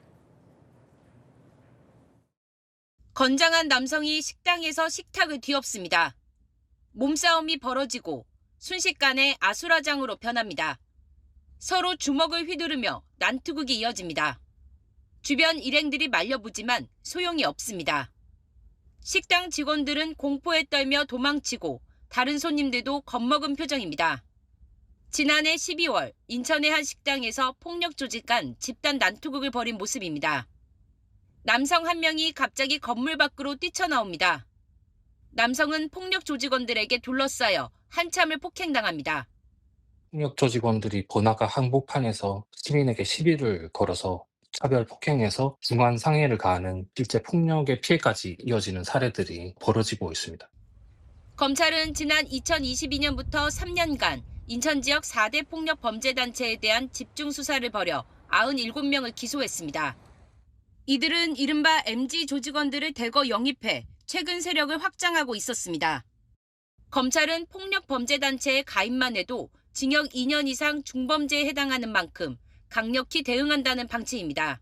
건장한 남성이 식당에서 식탁을 뒤엎습니다. 몸싸움이 벌어지고 순식간에 아수라장으로 변합니다. 서로 주먹을 휘두르며 난투극이 이어집니다. 주변 일행들이 말려보지만 소용이 없습니다. 식당 직원들은 공포에 떨며 도망치고 다른 손님들도 겁먹은 표정입니다. 지난해 12월 인천의 한 식당에서 폭력 조직 간 집단 난투극을 벌인 모습입니다. 남성 한 명이 갑자기 건물 밖으로 뛰쳐나옵니다. 남성은 폭력 조직원들에게 둘러싸여 한참을 폭행당합니다. 폭력 조직원들이 번화가 한복판에서 시민에게 시비를 걸어서 차별 폭행에서 중한 상해를 가하는 실제 폭력의 피해까지 이어지는 사례들이 벌어지고 있습니다. 검찰은 지난 2022년부터 3년간 인천 지역 4대 폭력 범죄 단체에 대한 집중 수사를 벌여 97명을 기소했습니다. 이들은 이른바 MZ 조직원들을 대거 영입해 최근 세력을 확장하고 있었습니다. 검찰은 폭력 범죄 단체에 가입만 해도 징역 2년 이상 중범죄에 해당하는 만큼 강력히 대응한다는 방침입니다.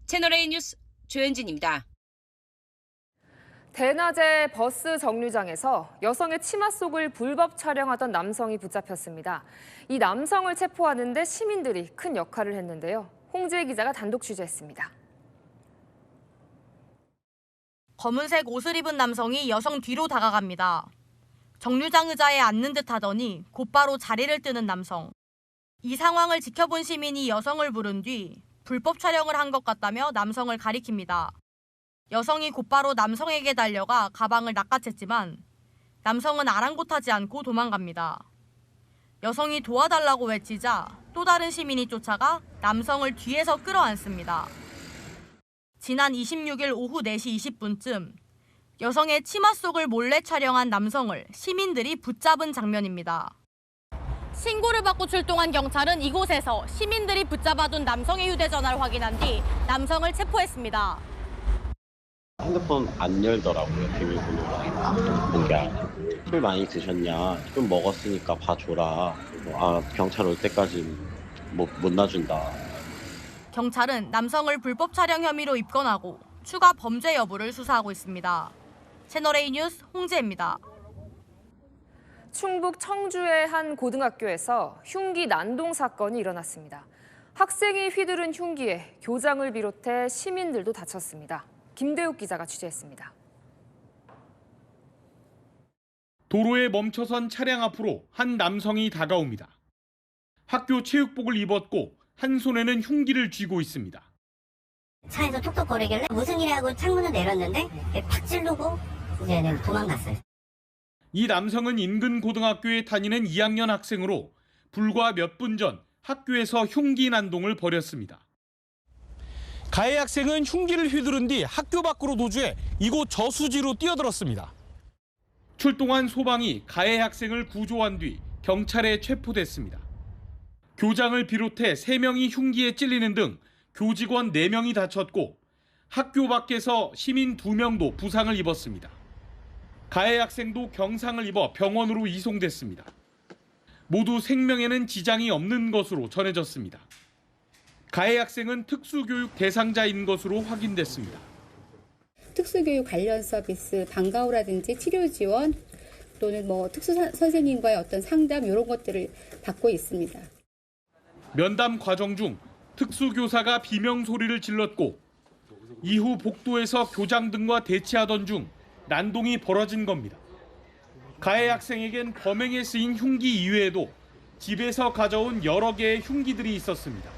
채널A 뉴스 조현진입니다. 대낮에 버스 정류장에서 여성의 치마 속을 불법 촬영하던 남성이 붙잡혔습니다. 이 남성을 체포하는 데 시민들이 큰 역할을 했는데요. 홍지혜 기자가 단독 취재했습니다. 검은색 옷을 입은 남성이 여성 뒤로 다가갑니다. 정류장 의자에 앉는 듯 하더니 곧바로 자리를 뜨는 남성. 이 상황을 지켜본 시민이 여성을 부른 뒤 불법 촬영을 한 것 같다며 남성을 가리킵니다. 여성이 곧바로 남성에게 달려가 가방을 낚아챘지만 남성은 아랑곳하지 않고 도망갑니다. 여성이 도와달라고 외치자 또 다른 시민이 쫓아가 남성을 뒤에서 끌어안습니다. 지난 26일 오후 4시 20분쯤 여성의 치마 속을 몰래 촬영한 남성을 시민들이 붙잡은 장면입니다. 신고를 받고 출동한 경찰은 이곳에서 시민들이 붙잡아둔 남성의 휴대전화를 확인한 뒤 남성을 체포했습니다. 핸드폰 안 열더라고요. 비밀번호가. 그러니까 술 많이 드셨냐? 좀 먹었으니까 봐줘라. 경찰 올 때까지 못 놔준다. 경찰은 남성을 불법 촬영 혐의로 입건하고 추가 범죄 여부를 수사하고 있습니다. 채널A 뉴스 홍지혜입니다. 충북 청주의 한 고등학교에서 흉기 난동 사건이 일어났습니다. 학생이 휘두른 흉기에 교장을 비롯해 시민들도 다쳤습니다. 김대욱 기자가 취재했습니다. 도로에 멈춰선 차량 앞으로 한 남성이 다가옵니다. 학교 체육복을 입었고 한 손에는 흉기를 쥐고 있습니다. 차에서 톡톡거리길래 무슨 일이라고 창문을 내렸는데 팍 찌르고 이제 도망갔어요. 이 남성은 인근 고등학교에 다니는 2학년 학생으로 불과 몇 분 전 학교에서 흉기 난동을 벌였습니다. 가해 학생은 흉기를 휘두른 뒤 학교 밖으로 도주해 이곳 저수지로 뛰어들었습니다. 출동한 소방이 가해 학생을 구조한 뒤 경찰에 체포됐습니다. 교장을 비롯해 3명이 흉기에 찔리는 등 교직원 4명이 다쳤고 학교 밖에서 시민 2명도 부상을 입었습니다. 가해 학생도 경상을 입어 병원으로 이송됐습니다. 모두 생명에는 지장이 없는 것으로 전해졌습니다. 가해 학생은 특수교육 대상자인 것으로 확인됐습니다. 특수교육 관련 서비스, 방과후라든지 치료 지원 또는 특수 선생님과의 어떤 상담 이런 것들을 받고 있습니다. 면담 과정 중 특수교사가 비명 소리를 질렀고 이후 복도에서 교장 등과 대치하던 중 난동이 벌어진 겁니다. 가해 학생에겐 범행에 쓰인 흉기 이외에도 집에서 가져온 여러 개의 흉기들이 있었습니다.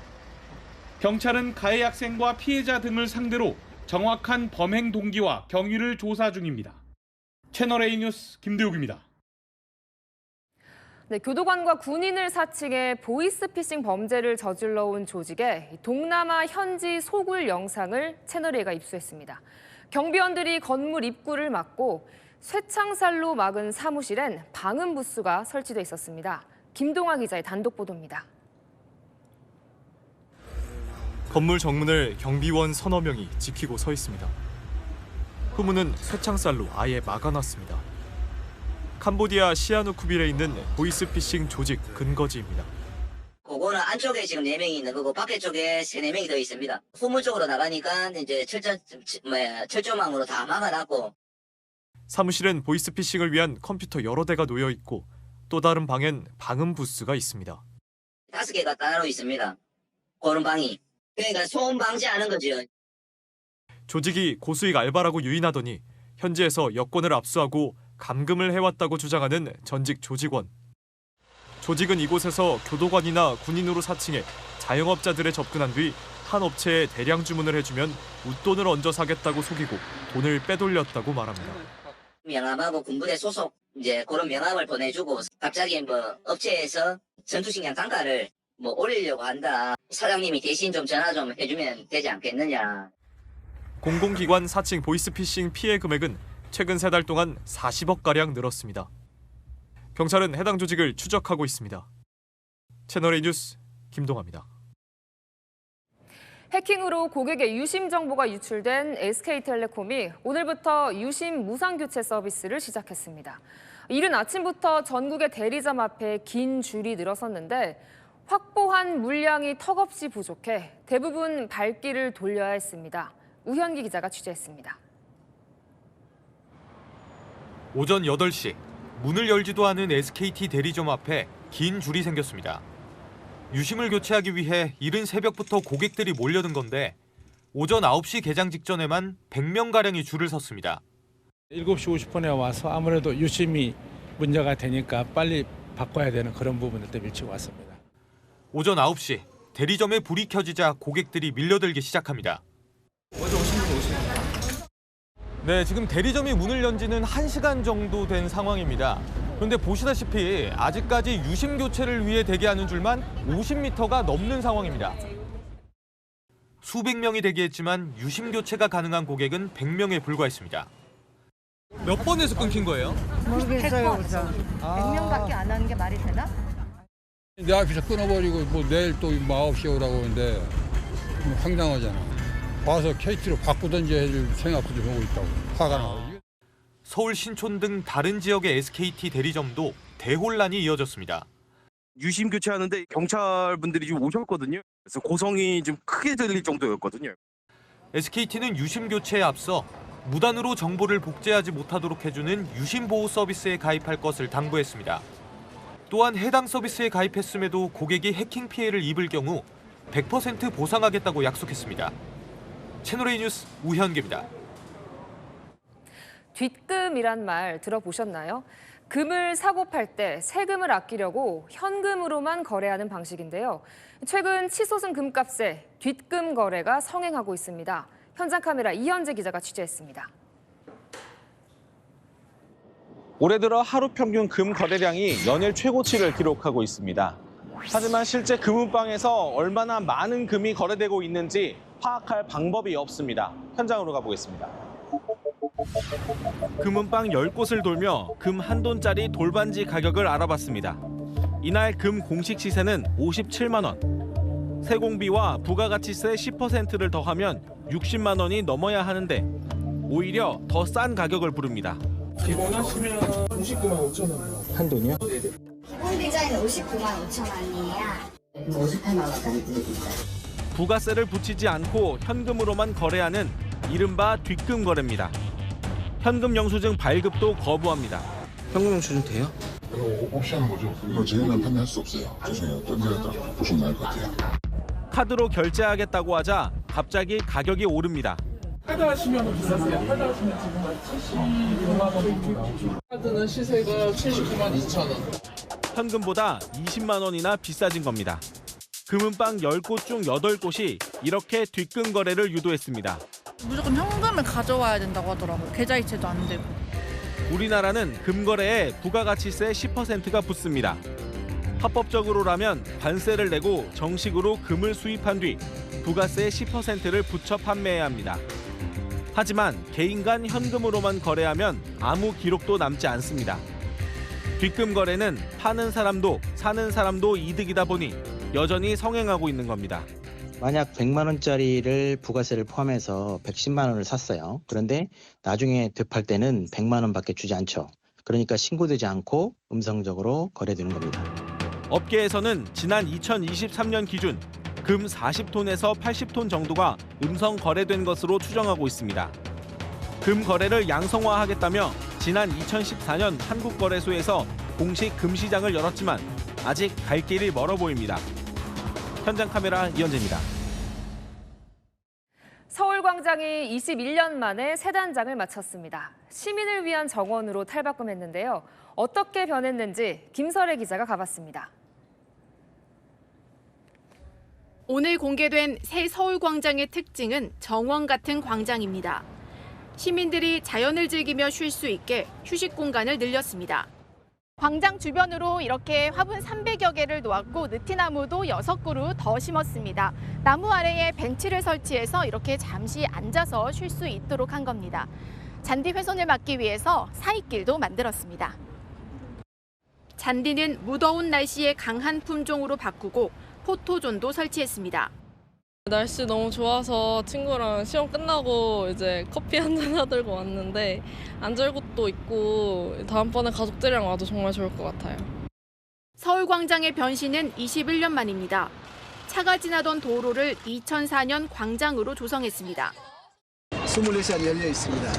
경찰은 가해 학생과 피해자 등을 상대로 정확한 범행 동기와 경위를 조사 중입니다. 채널A 뉴스 김대욱입니다. 네, 교도관과 군인을 사칭해 보이스피싱 범죄를 저질러온 조직의 동남아 현지 소굴 영상을 채널A가 입수했습니다. 경비원들이 건물 입구를 막고 쇠창살로 막은 사무실엔 방음 부스가 설치돼 있었습니다. 김동아 기자의 단독 보도입니다. 건물 정문을 경비원 서너 명이 지키고 서 있습니다. 후문은 쇠창살로 아예 막아놨습니다. 캄보디아 시아누쿠빌에 있는 보이스피싱 조직 근거지입니다. 그거는 안쪽에 지금 4명이 있는 거고 밖에 쪽에 3-4명이 더 있습니다. 후문 쪽으로 나가니까 이제 철조망으로 다 막아놨고. 사무실엔 보이스피싱을 위한 컴퓨터 여러 대가 놓여 있고 또 다른 방엔 방음 부스가 있습니다. 5개가 따로 있습니다. 그런 방이. 그러니까 소음 방지하는 거죠. 조직이 고수익 알바라고 유인하더니 현지에서 여권을 압수하고 감금을 해왔다고 주장하는 전직 조직원. 조직은 이곳에서 교도관이나 군인으로 사칭해 자영업자들에 접근한 뒤 한 업체에 대량 주문을 해주면 웃돈을 얹어 사겠다고 속이고 돈을 빼돌렸다고 말합니다. 명함하고 군부대 소속 이제 그런 명함을 보내주고 갑자기 업체에서 전투식량 단가를 올리려고 한다. 사장님이 대신 좀 전화 좀 해주면 되지 않겠느냐. 공공기관 사칭 보이스피싱 피해 금액은 최근 3달 동안 40억가량 늘었습니다. 경찰은 해당 조직을 추적하고 있습니다. 채널A 뉴스 김동아입니다. 해킹으로 고객의 유심 정보가 유출된 SK텔레콤이 오늘부터 유심 무상교체 서비스를 시작했습니다. 이른 아침부터 전국의 대리점 앞에 긴 줄이 늘어섰는데 확보한 물량이 턱없이 부족해 대부분 발길을 돌려야 했습니다. 우현기 기자가 취재했습니다. 오전 8시 문을 열지도 않은 SKT 대리점 앞에 긴 줄이 생겼습니다. 유심을 교체하기 위해 이른 새벽부터 고객들이 몰려든 건데 오전 9시 개장 직전에만 100명가량이 줄을 섰습니다. 7시 50분에 와서 아무래도 유심이 문제가 되니까 빨리 바꿔야 되는 그런 부분들 때문에 일찍 왔습니다. 오전 9시 대리점에 불이 켜지자 고객들이 밀려들기 시작합니다. 네, 지금 대리점이 문을 연 지는 1시간 정도 된 상황입니다. 그런데 보시다시피 아직까지 유심 교체를 위해 대기하는 줄만 50m가 넘는 상황입니다. 수백 명이 대기했지만 유심 교체가 가능한 고객은 100명에 불과했습니다. 몇 번에서 끊긴 거예요? 모르겠어요, 우선. 100명밖에 안 하는 게 말이 되나? 내 앞에서 끊어버리고 뭐 내일 또 9시에 오라고 하는데 황당하잖아. 와서 KT로 바꾸든지 해줄 생각도 좀 하고 있다고. 화가 나. 서울 신촌 등 다른 지역의 SKT 대리점도 대혼란이 이어졌습니다. 유심 교체하는데 경찰분들이 좀 오셨거든요. 그래서 고성이 좀 크게 들릴 정도였거든요. SKT는 유심 교체에 앞서 무단으로 정보를 복제하지 못하도록 해주는 유심 보호 서비스에 가입할 것을 당부했습니다. 또한 해당 서비스에 가입했음에도 고객이 해킹 피해를 입을 경우 100% 보상하겠다고 약속했습니다. 채널A 뉴스 우현기입니다. 뒷금이란 말 들어보셨나요? 금을 사고 팔 때 세금을 아끼려고 현금으로만 거래하는 방식인데요. 최근 치솟은 금값에 뒷금 거래가 성행하고 있습니다. 현장 카메라 이현재 기자가 취재했습니다. 올해 들어 하루 평균 금 거래량이 연일 최고치를 기록하고 있습니다. 하지만 실제 금은방에서 얼마나 많은 금이 거래되고 있는지 파악할 방법이 없습니다. 현장으로 가보겠습니다. 금은방 10곳을 돌며 금 1돈짜리 돌반지 가격을 알아봤습니다. 이날 금 공식 시세는 57만 원. 세공비와 부가가치세 10%를 더하면 60만 원이 넘어야 하는데 오히려 더 싼 가격을 부릅니다. 기본 하시면 59만 5천 원이요. 한 돈이요? 기본 디자인은 59만 5천 원이에요. 58만 원까지 드립니다. 부가세를 붙이지 않고 현금으로만 거래하는 이른바 뒷금 거래입니다. 현금 영수증 발급도 거부합니다. 현금 영수증 돼요? 없이 하는 거죠. 이거 저희는 판매할 수 없어요. 죄송해요. 딴 데다 보시면 나을 것 같아요. 카드로 결제하겠다고 하자 갑자기 가격이 오릅니다. 카드 하시면 비싸세요. 카드 하시면 지금 한 76만 원입니다. 카드는 시세가 79만 2천 원. 현금보다 20만 원이나 비싸진 겁니다. 금은방 10곳 중 8곳이 이렇게 뒷금 거래를 유도했습니다. 무조건 현금을 가져와야 된다고 하더라고요. 계좌이체도 안 되고. 우리나라는 금거래에 부가가치세 10%가 붙습니다. 합법적으로라면 관세를 내고 정식으로 금을 수입한 뒤 부가세 10%를 붙여 판매해야 합니다. 하지만 개인 간 현금으로만 거래하면 아무 기록도 남지 않습니다. 뒷금 거래는 파는 사람도 사는 사람도 이득이다 보니 여전히 성행하고 있는 겁니다. 만약 100만 원짜리를 부가세를 포함해서 110만 원을 샀어요. 그런데 나중에 되팔 때는 100만 원밖에 주지 않죠. 그러니까 신고되지 않고 음성적으로 거래되는 겁니다. 업계에서는 지난 2023년 기준 금 40톤에서 80톤 정도가 음성 거래된 것으로 추정하고 있습니다. 금 거래를 양성화하겠다며 지난 2014년 한국거래소에서 공식 금 시장을 열었지만 아직 갈 길이 멀어 보입니다. 현장 카메라 이현재입니다. 서울광장이 21년 만에 새 단장을 마쳤습니다. 시민을 위한 정원으로 탈바꿈했는데요. 어떻게 변했는지 김설혜 기자가 가봤습니다. 오늘 공개된 새 서울광장의 특징은 정원 같은 광장입니다. 시민들이 자연을 즐기며 쉴 수 있게 휴식 공간을 늘렸습니다. 광장 주변으로 이렇게 화분 300여 개를 놓았고 느티나무도 6그루 더 심었습니다. 나무 아래에 벤치를 설치해서 이렇게 잠시 앉아서 쉴 수 있도록 한 겁니다. 잔디 훼손을 막기 위해서 사이길도 만들었습니다. 잔디는 무더운 날씨에 강한 품종으로 바꾸고 포토존도 설치했습니다. 날씨 너무 좋아서 친구랑 시험 끝나고 이제 커피 한잔 하들고 왔는데 앉을 곳도 있고 다음번에 가족들이랑 와도 정말 좋을 것 같아요. 서울광장의 변신은 21년 만입니다. 차가 지나던 도로를 2004년 광장으로 조성했습니다. 24시간 열려 있습니다.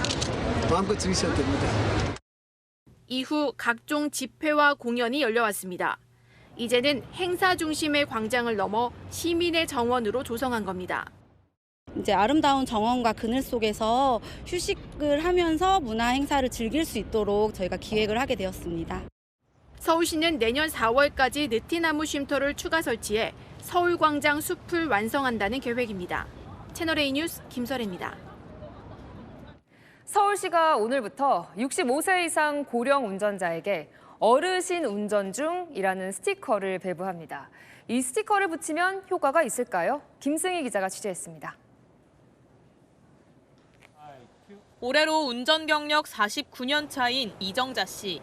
마음껏 즐기셔도 됩니다. 이후 각종 집회와 공연이 열려왔습니다. 이제는 행사 중심의 광장을 넘어 시민의 정원으로 조성한 겁니다. 이제 아름다운 정원과 그늘 속에서 휴식을 하면서 문화 행사를 즐길 수 있도록 저희가 기획을 하게 되었습니다. 서울시는 내년 4월까지 느티나무 쉼터를 추가 설치해 서울광장 숲을 완성한다는 계획입니다. 채널A 뉴스 김설혜입니다. 서울시가 오늘부터 65세 이상 고령 운전자에게 어르신 운전 중이라는 스티커를 배부합니다. 이 스티커를 붙이면 효과가 있을까요? 김승희 기자가 취재했습니다. 올해로 운전 경력 49년 차인 이정자 씨.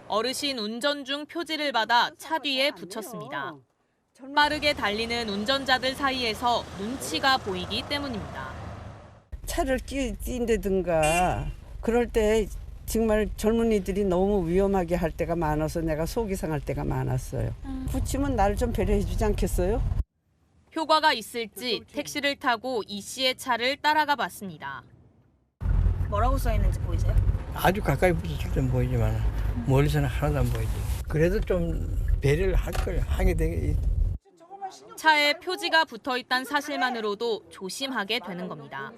어르신 운전 중 표지를 받아 차 뒤에 붙였습니다. 빠르게 달리는 운전자들 사이에서 눈치가 보이기 때문입니다. 차를 뛴다든가 그럴 때 정말 젊은이들이 너무 위험하게 할 때가 많아서 내가 속이 상할 때가 많았어요. 붙이면 나를 좀 배려해 주지 않겠어요? 효과가 있을지 택시를 타고 이 씨의 차를 따라가 봤습니다. 뭐라고 써 있는지 보이세요? 아주 가까이 붙였을 땐 보이지만 멀리서는 하나도 안 보이지. 그래도 좀 배려를 하게 되게. 차에 표지가 붙어 있다는 사실만으로도 조심하게 되는 겁니다.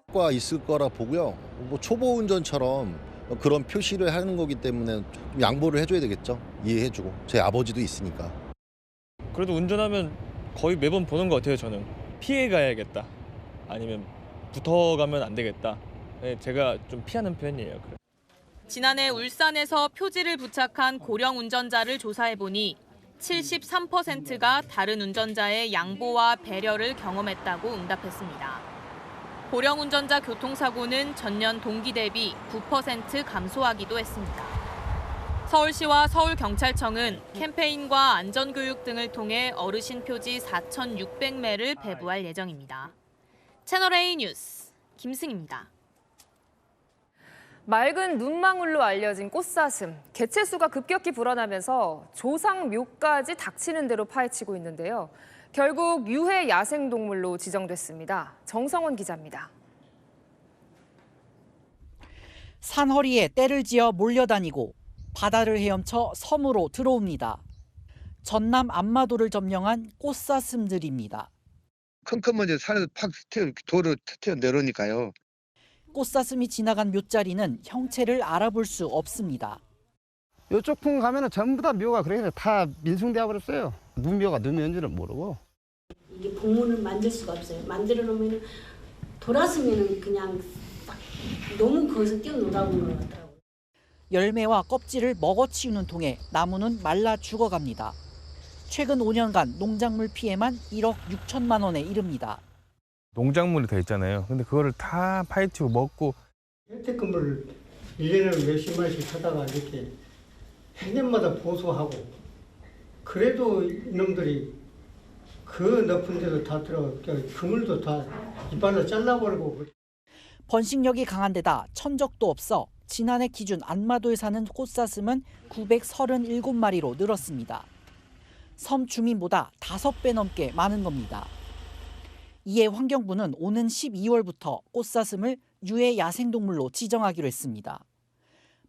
효과가 있을 거라 보고요. 뭐 초보 운전처럼 그런 표시를 하는 거기 때문에 좀 양보를 해줘야 되겠죠. 이해해주고. 제 아버지도 있으니까. 그래도 운전하면 거의 매번 보는 것 같아요. 저는 피해 가야겠다. 아니면 붙어가면 안 되겠다. 제가 좀 피하는 편이에요. 지난해 울산에서 표지를 부착한 고령 운전자를 조사해보니 73%가 다른 운전자의 양보와 배려를 경험했다고 응답했습니다. 고령 운전자 교통사고는 전년 동기 대비 9% 감소하기도 했습니다. 서울시와 서울경찰청은 캠페인과 안전교육 등을 통해 어르신 표지 4,600매를 배부할 예정입니다. 채널A 뉴스 김승희입니다. 맑은 눈망울로 알려진 꽃사슴. 개체수가 급격히 불어나면서 조상묘까지 닥치는 대로 파헤치고 있는데요. 결국 유해 야생동물로 지정됐습니다. 정성원 기자입니다. 산허리에 떼를 지어 몰려다니고 바다를 헤엄쳐 섬으로 들어옵니다. 전남 안마도를 점령한 꽃사슴들입니다. 컴컴한 산에서 팍 돌을 튀어 내려오니까요. 꽃사슴이 지나간 묘자리는 형체를 알아볼 수 없습니다. 이쪽 품 가면은 전부 다 묘가 그래서 다 민숭되어 버렸어요. 눈묘가 눈묘인지는 모르고. 이게 봉문을 만들 수가 없어요. 만들어 놓으면 돌았으면 그냥 너무 거기서 뛰어놀아본 것 같더라고요. 열매와 껍질을 먹어치우는 통에 나무는 말라 죽어갑니다. 최근 5년간 농작물 피해만 1억 6천만 원에 이릅니다. 농작물이 돼 있잖아요. 근데 그거를 다 파헤치고 먹고. 혜택금을 1년에 몇십만씩 하다가 이렇게 1년마다 보수하고 그래도 이놈들이 그 높은 데도 다 들어가 그물도 다 이빨로 잘라버리고. 번식력이 강한 데다 천적도 없어 지난해 기준 안마도에 사는 꽃사슴은 937마리로 늘었습니다. 섬 주민보다 5배 넘게 많은 겁니다. 이에 환경부는 오는 12월부터 꽃사슴을 유해 야생동물로 지정하기로 했습니다.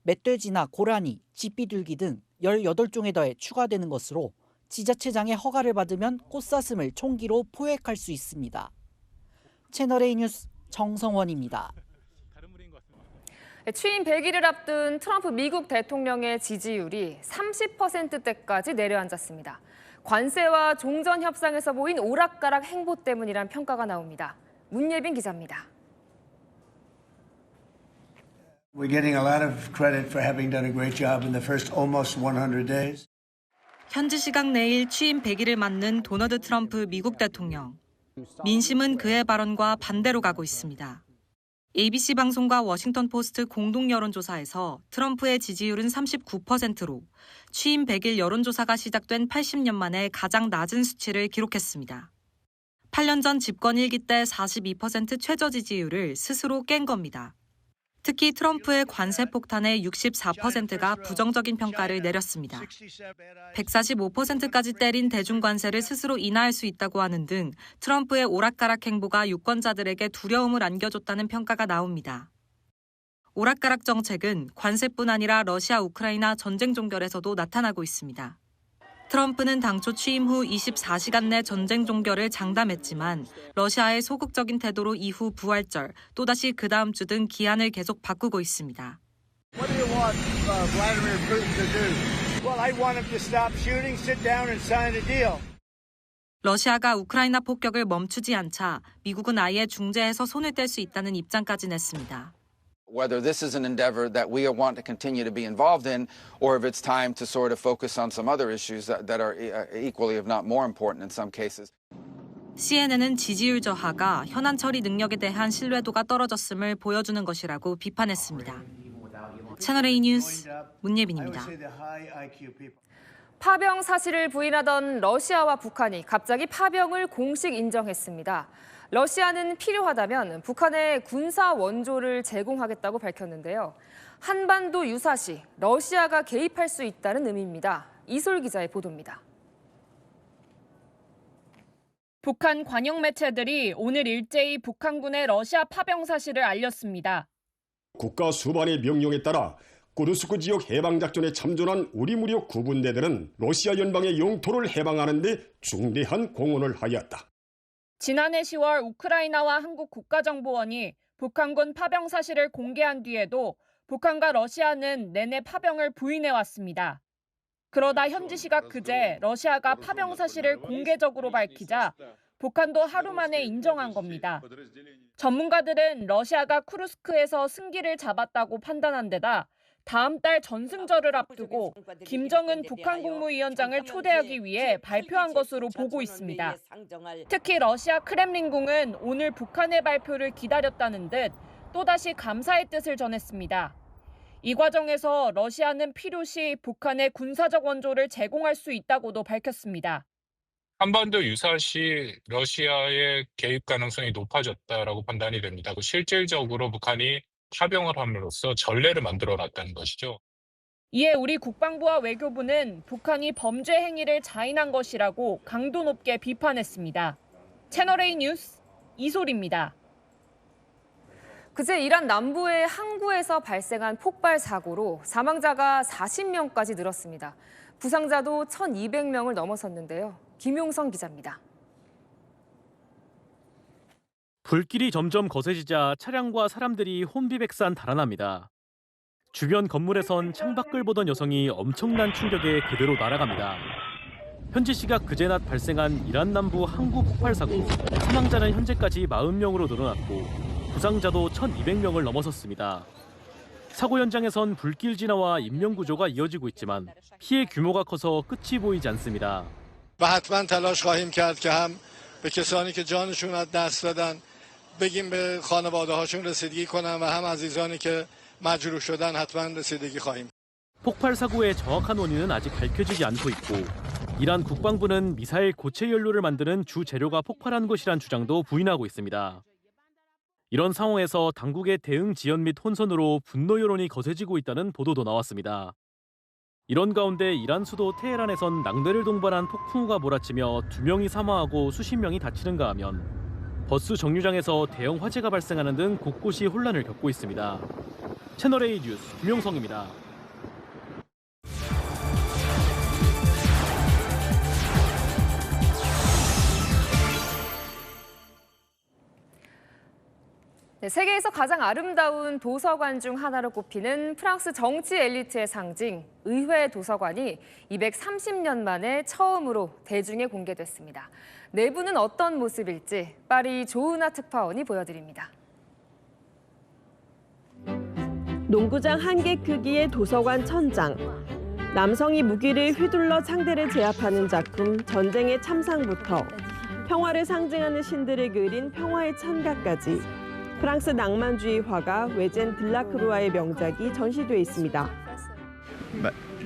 멧돼지나 고라니, 집비둘기 등 18종에 더해 추가되는 것으로 지자체장의 허가를 받으면 꽃사슴을 총기로 포획할 수 있습니다. 채널A 뉴스 정성원입니다. 취임 100일을 앞둔 트럼프 미국 대통령의 지지율이 30%대까지 내려앉았습니다. 관세와 종전 협상에서 보인 오락가락 행보 때문이란 평가가 나옵니다. 문예빈 기자입니다. We're getting a lot of credit for having done a great job in the first almost 100 days. 현지 시각 내일 취임 100일을 맞는 도널드 트럼프 미국 대통령. 민심은 그의 발언과 반대로 가고 있습니다. ABC 방송과 워싱턴 포스트 공동 여론조사에서 트럼프의 지지율은 39%로 취임 100일 여론조사가 시작된 80년 만에 가장 낮은 수치를 기록했습니다. 8년 전 집권 1기 때 42% 최저 지지율을 스스로 깬 겁니다. 특히 트럼프의 관세 폭탄에 64%가 부정적인 평가를 내렸습니다. 145%까지 때린 대중관세를 스스로 인하할 수 있다고 하는 등 트럼프의 오락가락 행보가 유권자들에게 두려움을 안겨줬다는 평가가 나옵니다. 오락가락 정책은 관세뿐 아니라 러시아 우크라이나 전쟁 종결에서도 나타나고 있습니다. 트럼프는 당초 취임 후 24시간 내 전쟁 종결을 장담했지만 러시아의 소극적인 태도로 이후 부활절, 또다시 그 다음 주 등 기한을 계속 바꾸고 있습니다. What do you want Vladimir Putin to do? Well, I want him to stop shooting, sit down and sign a deal. 러시아가 우크라이나 폭격을 멈추지 않자 미국은 아예 중재에서 손을 뗄 수 있다는 입장까지 냈습니다. Whether this is an endeavor that we want to continue to be involved in, or if it's time to sort of focus on some other issues that are equally, if not more important in some cases. CNN은 지지율 저하가 현안 처리 능력에 대한 신뢰도가 떨어졌음을 보여주는 것이라고 비판했습니다. 채널A 뉴스 문예빈입니다. 파병 사실을 부인하던 러시아와 북한이 갑자기 파병을 공식 인정했습니다. 러시아는 필요하다면 북한에 군사 원조를 제공하겠다고 밝혔는데요. 한반도 유사시 러시아가 개입할 수 있다는 의미입니다. 이솔 기자의 보도입니다. 북한 관영 매체들이 오늘 일제히 북한군의 러시아 파병 사실을 알렸습니다. 국가 수반의 명령에 따라 쿠르스크 지역 해방작전에 참전한 우리 무력 구분대들은 러시아 연방의 영토를 해방하는 데 중대한 공헌을 하였다. 지난해 10월 우크라이나와 한국 국가정보원이 북한군 파병 사실을 공개한 뒤에도 북한과 러시아는 내내 파병을 부인해왔습니다. 그러다 현지 시각 그제 러시아가 파병 사실을 공개적으로 밝히자 북한도 하루 만에 인정한 겁니다. 전문가들은 러시아가 쿠르스크에서 승기를 잡았다고 판단한 데다 다음 달 전승절을 앞두고 김정은 북한 국무위원장을 초대하기 위해 발표한 것으로 보고 있습니다. 특히 러시아 크렘린궁은 오늘 북한의 발표를 기다렸다는 듯 또다시 감사의 뜻을 전했습니다. 이 과정에서 러시아는 필요시 북한에 군사적 원조를 제공할 수 있다고도 밝혔습니다. 한반도 유사시 러시아의 개입 가능성이 높아졌다라고 판단이 됩니다. 실질적으로 북한이 파병을 함으로써 전례를 만들어놨다는 것이죠. 이에 우리 국방부와 외교부는 북한이 범죄 행위를 자인한 것이라고 강도 높게 비판했습니다. 채널A 뉴스 이솔입니다. 그제 이란 남부의 항구에서 발생한 폭발 사고로 사망자가 40명까지 늘었습니다. 부상자도 1,200명을 넘어섰는데요. 김용성 기자입니다. 불길이 점점 거세지자 차량과 사람들이 혼비백산 달아납니다. 주변 건물에선 창밖을 보던 여성이 엄청난 충격에 그대로 날아갑니다. 현지 시각 그제 낮 발생한 이란 남부 항구 폭발 사고, 사망자는 현재까지 40명으로 늘어났고 부상자도 1,200명을 넘어섰습니다. 사고 현장에선 불길 진화와 인명 구조가 이어지고 있지만 피해 규모가 커서 끝이 보이지 않습니다. حتما تلاش خواهیم کرد که هم به کسانی که جانشون از دست دادن بگیم به خانواده‌هاشون رسیدگی کنن و هم عزیزانی که مجروح شدن حتما رسیدگی خواهیم. 폭발 사고의 정확한 원인은 아직 밝혀지지 않고 있고 이란 국방부는 미사일 고체 연료를 만드는 주 재료가 폭발한 것이란 주장도 부인하고 있습니다. 이런 상황에서 당국의 대응 지연 및 혼선으로 분노 여론이 거세지고 있다는 보도도 나왔습니다. 이런 가운데 이란 수도 테헤란에선 낭대를 동반한 폭풍우가 몰아치며 2명이 사망하고 수십 명이 다치는가 하면 버스 정류장에서 대형 화재가 발생하는 등 곳곳이 혼란을 겪고 있습니다. 채널A 뉴스 김용성입니다. 네, 세계에서 가장 아름다운 도서관 중 하나로 꼽히는 프랑스 정치 엘리트의 상징, 의회 도서관이 230년 만에 처음으로 대중에 공개됐습니다. 내부는 어떤 모습일지 파리 조은하 특파원이 보여드립니다. 농구장 한 개 크기의 도서관 천장. 남성이 무기를 휘둘러 상대를 제압하는 작품 전쟁의 참상부터 평화를 상징하는 신들을 그린 평화의 찬가까지 프랑스 낭만주의 화가 외젠 들라크루아의 명작이 전시돼 있습니다.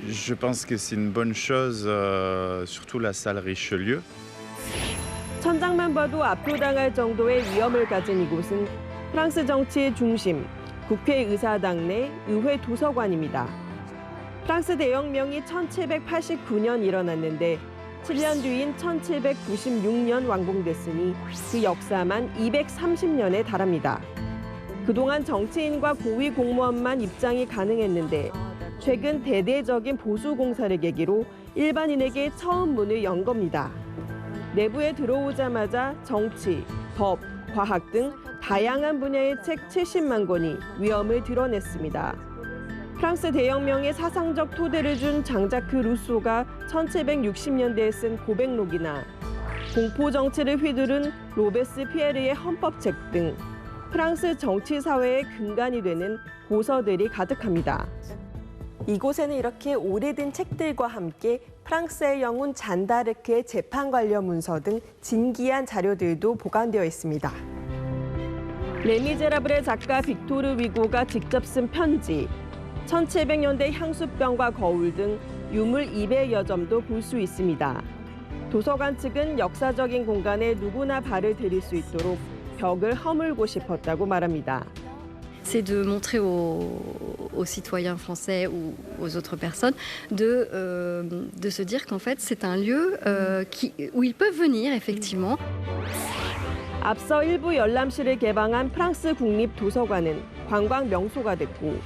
Je pense que c'est une bonne chose, surtout la salle Richelieu. 천장만 봐도 압도당할 정도의 위험을 가진 이곳은 프랑스 정치의 중심, 국회의사당 내 의회 도서관입니다. 프랑스 대혁명이 1789년 일어났는데 7년 뒤인 1796년 완공됐으니 그 역사만 230년에 달합니다. 그동안 정치인과 고위 공무원만 입장이 가능했는데 최근 대대적인 보수 공사를 계기로 일반인에게 처음 문을 연 겁니다. 내부에 들어오자마자 정치, 법, 과학 등 다양한 분야의 책 70만 권이 위엄을 드러냈습니다. 프랑스 대혁명의 사상적 토대를 준 장자크 루소가 1760년대에 쓴 고백록이나 공포 정치를 휘두른 로베스피에르의 헌법책 등 프랑스 정치 사회의 근간이 되는 고서들이 가득합니다. 이곳에는 이렇게 오래된 책들과 함께 프랑스의 영웅 잔다르크의 재판 관련 문서 등 진기한 자료들도 보관되어 있습니다. 레미제라블의 작가 빅토르 위고가 직접 쓴 편지, 1700년대 향수병과 거울 등 유물 200여 점도 볼 수 있습니다. 도서관 측은 역사적인 공간에 누구나 발을 들일 수 있도록 벽을 허물고 싶었다고 말합니다. C'est de montrer aux citoyens français ou aux autres personnes de se dire qu'en fait c'est un lieu où ils peuvent venir effectivement. 앞서 일부 열람실을 개방한 프랑스 국립도서관은 관광 명소가 됐고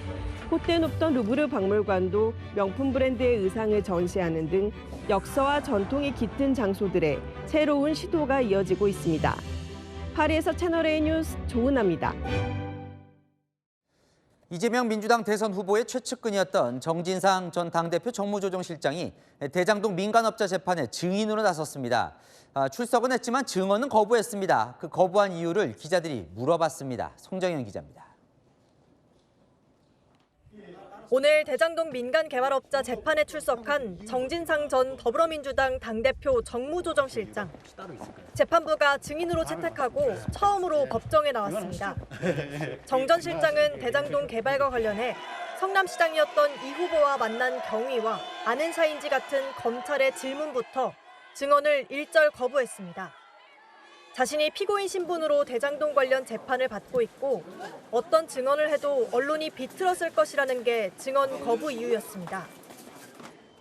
콧대 높던 루브르 박물관도 명품 브랜드의 의상을 전시하는 등 역사와 전통이 깃든 장소들에 새로운 시도가 이어지고 있습니다. 파리에서 채널A 뉴스 조은아입니다. 이재명 민주당 대선 후보의 최측근이었던 정진상 전 당대표 정무조정실장이 대장동 민간업자 재판에 증인으로 나섰습니다. 출석은 했지만 증언은 거부했습니다. 그 거부한 이유를 기자들이 물어봤습니다. 송정현 기자입니다. 오늘 대장동 민간개발업자 재판에 출석한 정진상 전 더불어민주당 당대표 정무조정실장. 재판부가 증인으로 채택하고 처음으로 법정에 나왔습니다. 정 전 실장은 대장동 개발과 관련해 성남시장이었던 이 후보와 만난 경위와 아는 사이인지 같은 검찰의 질문부터 증언을 일절 거부했습니다. 자신이 피고인 신분으로 대장동 관련 재판을 받고 있고 어떤 증언을 해도 언론이 비틀었을 것이라는 게 증언 거부 이유였습니다.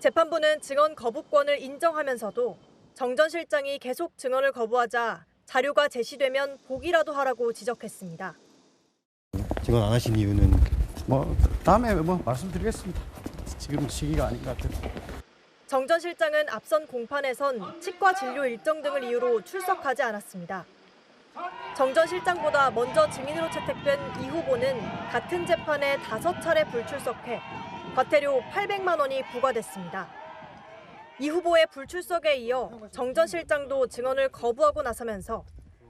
재판부는 증언 거부권을 인정하면서도 정 전 실장이 계속 증언을 거부하자 자료가 제시되면 보기라도 하라고 지적했습니다. 증언 안 하신 이유는 다음에 말씀드리겠습니다. 지금 시기가 아닌 것 같아요. 정 전 실장은 앞선 공판에선 치과 진료 일정 등을 이유로 출석하지 않았습니다. 정 전 실장보다 먼저 증인으로 채택된 이 후보는 같은 재판에 5차례 불출석해 과태료 800만 원이 부과됐습니다. 이 후보의 불출석에 이어 정 전 실장도 증언을 거부하고 나서면서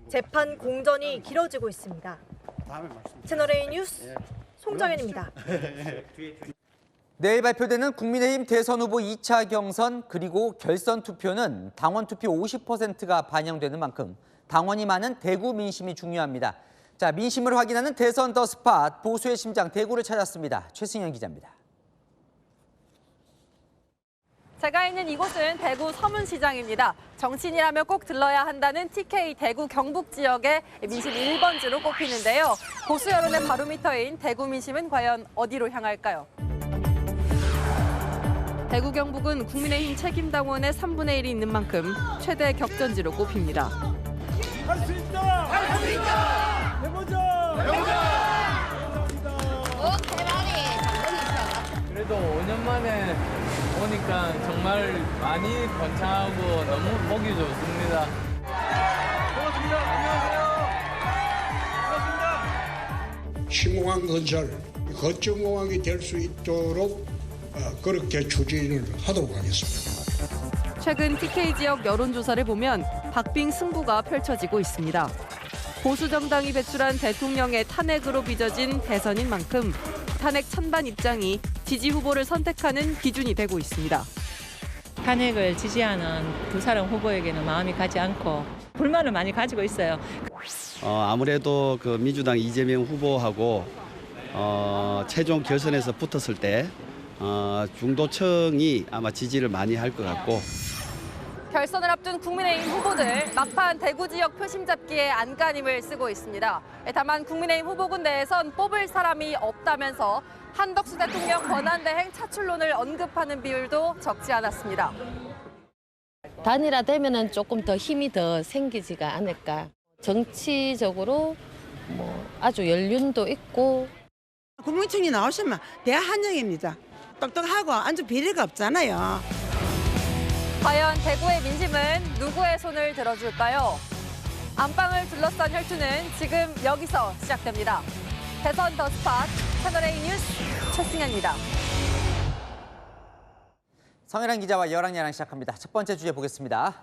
재판 공전이 길어지고 있습니다. 채널A 뉴스 송정현입니다. 내일 발표되는 국민의힘 대선 후보 2차 경선 그리고 결선 투표는 당원 투표 50%가 반영되는 만큼 당원이 많은 대구 민심이 중요합니다. 자, 민심을 확인하는 대선 더 스팟, 보수의 심장 대구를 찾았습니다. 최승현 기자입니다. 제가 있는 이곳은 대구 서문시장입니다. 정치인이라면 꼭 들러야 한다는 TK 대구 경북 지역의 민심 1번지로 꼽히는데요. 보수 여론의 바로미터인 대구 민심은 과연 어디로 향할까요? 대구 경북은 국민의힘 책임당원의 3분의 1이 있는 만큼 최대 격전지로 꼽힙니다. 할 수 있다! 할 수 있다! 해보자! 그래도 5년 만에 오니까 정말 많이 번창하고 너무 보기 좋습니다. 고맙습니다. 안녕하세요. 고맙습니다. 신공항 건설 거점공항이 될 수 있도록 그렇게 추진을 하도록 하겠습니다. 최근 TK 지역 여론조사를 보면 박빙 승부가 펼쳐지고 있습니다. 보수 정당이 배출한 대통령의 탄핵으로 빚어진 대선인 만큼 탄핵 찬반 입장이 지지 후보를 선택하는 기준이 되고 있습니다. 탄핵을 지지하는 두 사람 후보에게는 마음이 가지 않고 불만을 많이 가지고 있어요. 아무래도 그 민주당 이재명 후보하고 최종 결선에서 붙었을 때 중도층이 아마 지지를 많이 할 것 같고 결선을 앞둔 국민의힘 후보들 막판 대구 지역 표심 잡기에 안간힘을 쓰고 있습니다. 다만 국민의힘 후보군 내에선 뽑을 사람이 없다면서 한덕수 대통령 권한대행 차출론을 언급하는 비율도 적지 않았습니다. 단일화되면은 조금 더 힘이 더 생기지가 않을까. 정치적으로 아주 연륜도 있고. 국무총리 나오시면 대화 한정입니다. 똑똑하고 아주 비리가 없잖아요. 과연 대구의 민심은 누구의 손을 들어줄까요? 안방을 둘러싼 혈투는 지금 여기서 시작됩니다. 대선 더 스팟 채널A 뉴스 최승현입니다. 성혜랑 기자와 여랑야랑 시작합니다. 첫 번째 주제 보겠습니다.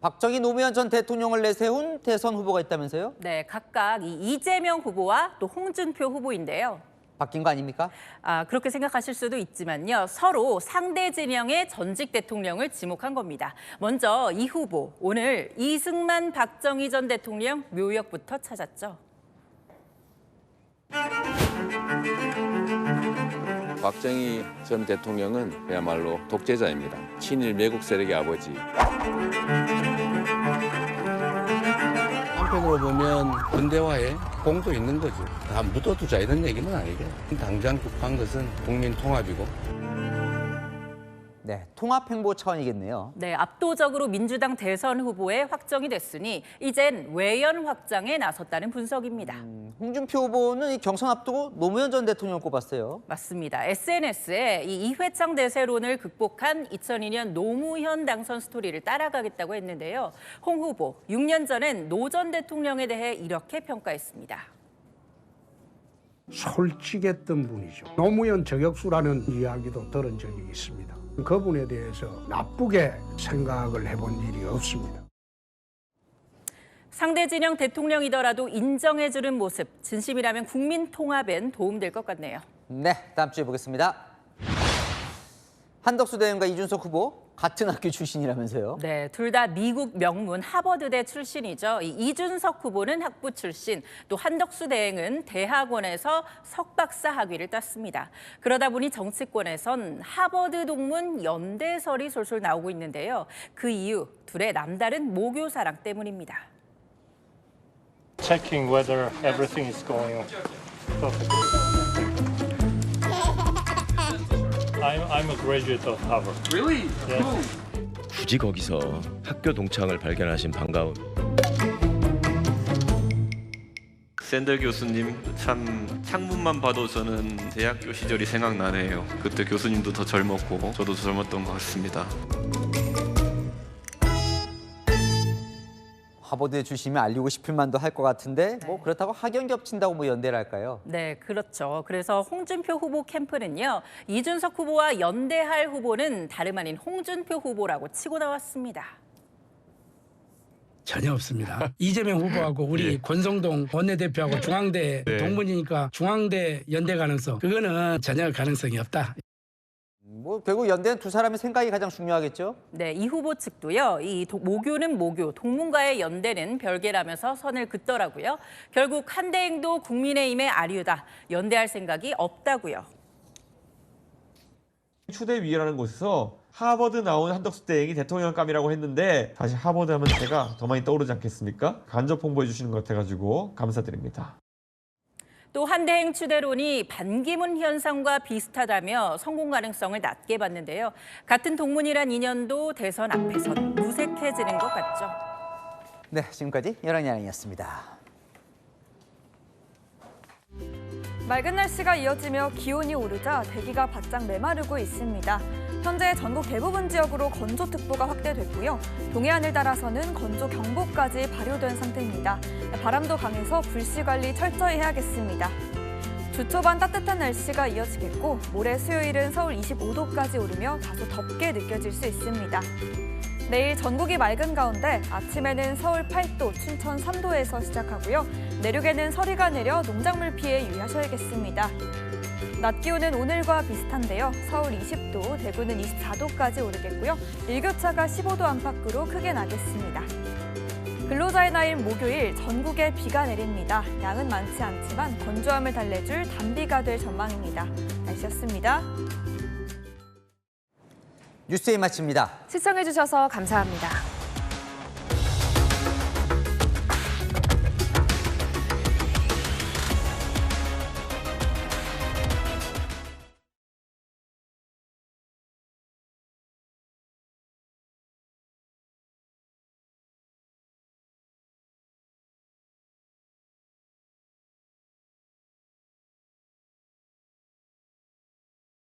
박정희 노무현 전 대통령을 내세운 대선 후보가 있다면서요? 네, 각각 이재명 후보와 또 홍준표 후보인데요. 바뀐 거 아닙니까? 그렇게 생각하실 수도 있지만요. 서로 상대 진영의 전직 대통령을 지목한 겁니다. 먼저 이 후보, 오늘 이승만 박정희 전 대통령 묘역부터 찾았죠. 박정희 전 대통령은 그야말로 독재자입니다. 친일 매국 세력의 아버지. 한편으로 보면 근대화에 공도 있는 거죠. 다 묻어두자 이런 얘기는 아니고 당장 급한 것은 국민 통합이고. 네, 통합 행보 차원이겠네요. 네, 압도적으로 민주당 대선 후보에 확정이 됐으니 이젠 외연 확장에 나섰다는 분석입니다. 홍준표 후보는 이 경선 앞두고 노무현 전 대통령 꼽았어요. 맞습니다. SNS에 이 이회창 대세론을 극복한 2002년 노무현 당선 스토리를 따라가겠다고 했는데요. 홍 후보, 6년 전엔 노 전 대통령에 대해 이렇게 평가했습니다. 솔직했던 분이죠. 노무현 저격수라는 이야기도 들은 적이 있습니다. 그분에 대해서 나쁘게 생각을 해본 일이 없습니다. 상대 진영 대통령이더라도 인정해주는 모습, 진심이라면 국민 통합엔 도움될 것 같네요. 네, 다음 주에 보겠습니다. 한덕수 대행과 이준석 후보 같은 학교 출신이라면서요? 네, 둘 다 미국 명문 하버드대 출신이죠. 이준석 후보는 학부 출신, 또 한덕수 대행은 대학원에서 석박사 학위를 땄습니다. 그러다 보니 정치권에선 하버드 동문 연대설이 솔솔 나오고 있는데요. 그 이유, 둘의 남다른 모교 사랑 때문입니다. Checking whether everything is going perfectly. I'm a graduate of Harvard. Really? Yes. 굳이 거기서 학교 동창을 발견하신 반가운. 샌들 교수님 참 창문만 봐도 저는 대학교 시절이 생각나네요. 그때 교수님도 더 젊었고 저도 젊었던 것 같습니다. 하버드에 주시면 알리고 싶을 만도 할 것 같은데 뭐 그렇다고 학연 겹친다고 뭐 연대를 할까요? 네, 그렇죠. 그래서 홍준표 후보 캠프는요. 이준석 후보와 연대할 후보는 다름 아닌 홍준표 후보라고 치고 나왔습니다. 전혀 없습니다. 이재명 후보하고 우리 권성동 원내대표하고 중앙대 동문이니까 중앙대 연대 가능성, 그거는 전혀 가능성이 없다. 뭐 결국 연대는 두 사람의 생각이 가장 중요하겠죠? 네, 이 후보 측도요. 이 모교는 모교, 동문과의 연대는 별개라면서 선을 긋더라고요. 결국 한대행도 국민의힘의 아류다. 연대할 생각이 없다고요. 추대위라는 곳에서 하버드 나온 한덕수 대행이 대통령감이라고 했는데 사실 하버드 하면 제가 더 많이 떠오르지 않겠습니까? 간접 홍보해 주시는 것 같아가지고 감사드립니다. 또 한대행 추대론이 반기문 현상과 비슷하다며 성공 가능성을 낮게 봤는데요. 같은 동문이란 인연도 대선 앞에선 무색해지는 것 같죠. 네, 지금까지 여랑야랑이었습니다. 맑은 날씨가 이어지며 기온이 오르자 대기가 바짝 메마르고 있습니다. 현재 전국 대부분 지역으로 건조특보가 확대됐고요. 동해안을 따라서는 건조경보까지 발효된 상태입니다. 바람도 강해서 불씨 관리 철저히 해야겠습니다. 주 초반 따뜻한 날씨가 이어지겠고 모레 수요일은 서울 25도까지 오르며 다소 덥게 느껴질 수 있습니다. 내일 전국이 맑은 가운데 아침에는 서울 8도, 춘천 3도에서 시작하고요. 내륙에는 서리가 내려 농작물 피해 유의하셔야겠습니다. 낮 기온은 오늘과 비슷한데요. 서울 20도, 대구는 24도까지 오르겠고요. 일교차가 15도 안팎으로 크게 나겠습니다. 근로자의 날인 목요일 전국에 비가 내립니다. 양은 많지 않지만 건조함을 달래줄 단비가 될 전망입니다. 날씨였습니다. 뉴스에 마칩니다. 시청해주셔서 감사합니다.